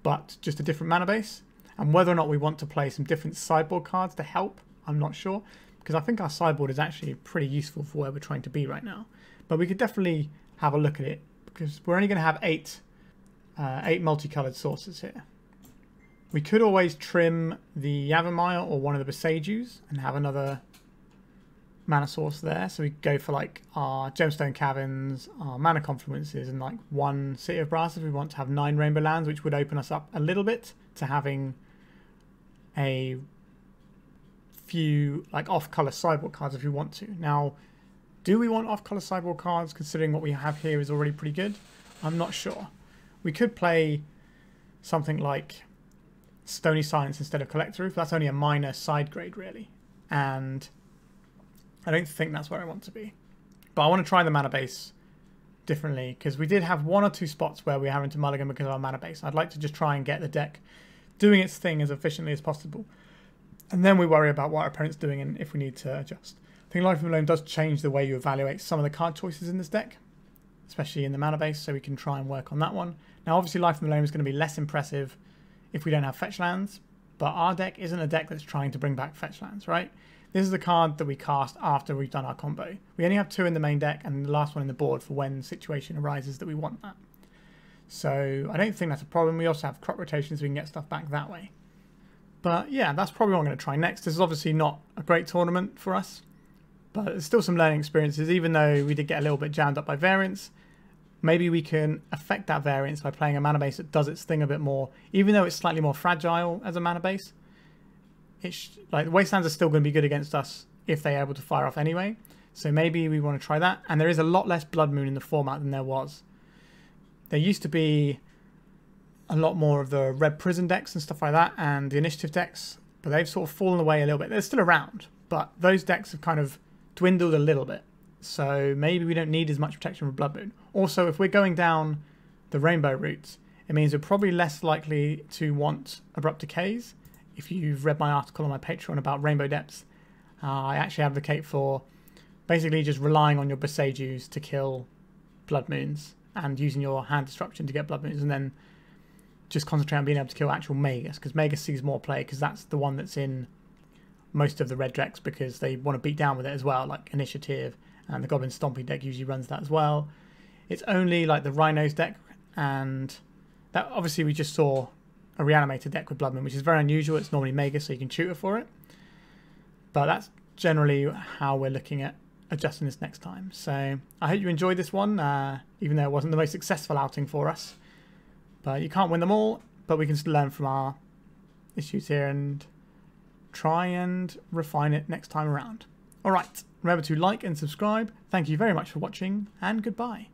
but just a different mana base. And whether or not we want to play some different sideboard cards to help, I'm not sure, because I think our sideboard is actually pretty useful for where we're trying to be right now. But we could definitely have a look at it, because we're only going to have 8 multicolored sources here. We could always trim the Yavimaya or one of the Boseijus and have another mana source there. So we go for like our Gemstone Caverns, our Mana Confluences, and like 1 City of Brass if we want to have 9 rainbow lands, which would open us up a little bit to having a few like off-color sideboard cards if we want to. Now, do we want off-color sideboard cards considering what we have here is already pretty good? I'm not sure. We could play something like Stony Silence instead of Collector Ouphe. That's only a minor side grade really, and I don't think that's where I want to be. But I want to try the mana base differently, because we did have 1 or 2 spots where we're having to mulligan because of our mana base. I'd like to just try and get the deck doing its thing as efficiently as possible, and then we worry about what our opponent's doing and if we need to adjust. I think Life from the Loam does change the way you evaluate some of the card choices in this deck, especially in the mana base, so we can try and work on that one. Now obviously Life from the Loam is going to be less impressive if we don't have fetch lands, but our deck isn't a deck that's trying to bring back fetch lands, right? This is the card that we cast after we've done our combo. We only have 2 in the main deck and the last one in the board for when situation arises that we want that. So I don't think that's a problem. We also have crop rotations, so we can get stuff back that way. But yeah, that's probably what I'm going to try next. This is obviously not a great tournament for us, but there's still some learning experiences. Even though we did get a little bit jammed up by variance, maybe we can affect that variance by playing a mana base that does its thing a bit more. Even though it's slightly more fragile as a mana base, like the wastelands are still going to be good against us if they're able to fire off anyway. So maybe we want to try that. And there is a lot less Blood Moon in the format than there was. There used to be a lot more of the Red Prison decks and stuff like that, and the Initiative decks, but they've sort of fallen away a little bit. They're still around, but those decks have kind of dwindled a little bit. So maybe we don't need as much protection from Blood Moon. Also, if we're going down the Rainbow route, it means we're probably less likely to want Abrupt Decays. If you've read my article on my Patreon about Rainbow Depths, I actually advocate for basically just relying on your Boseijus to kill Blood Moons and using your hand destruction to get Blood Moons, and then just concentrate on being able to kill actual Magus, because Magus sees more play because that's the one that's in most of the red decks because they want to beat down with it as well, like Initiative, and the Goblin Stomping deck usually runs that as well. It's only like the Rhinos deck, and that obviously we just saw a reanimated deck with Blood Moon, which is very unusual. It's normally Magus, so you can tutor for it. But that's generally how we're looking at adjusting this next time. So I hope you enjoyed this one, even though it wasn't the most successful outing for us. But you can't win them all, but we can still learn from our issues here and try and refine it next time around. Alright, remember to like and subscribe. Thank you very much for watching, and goodbye.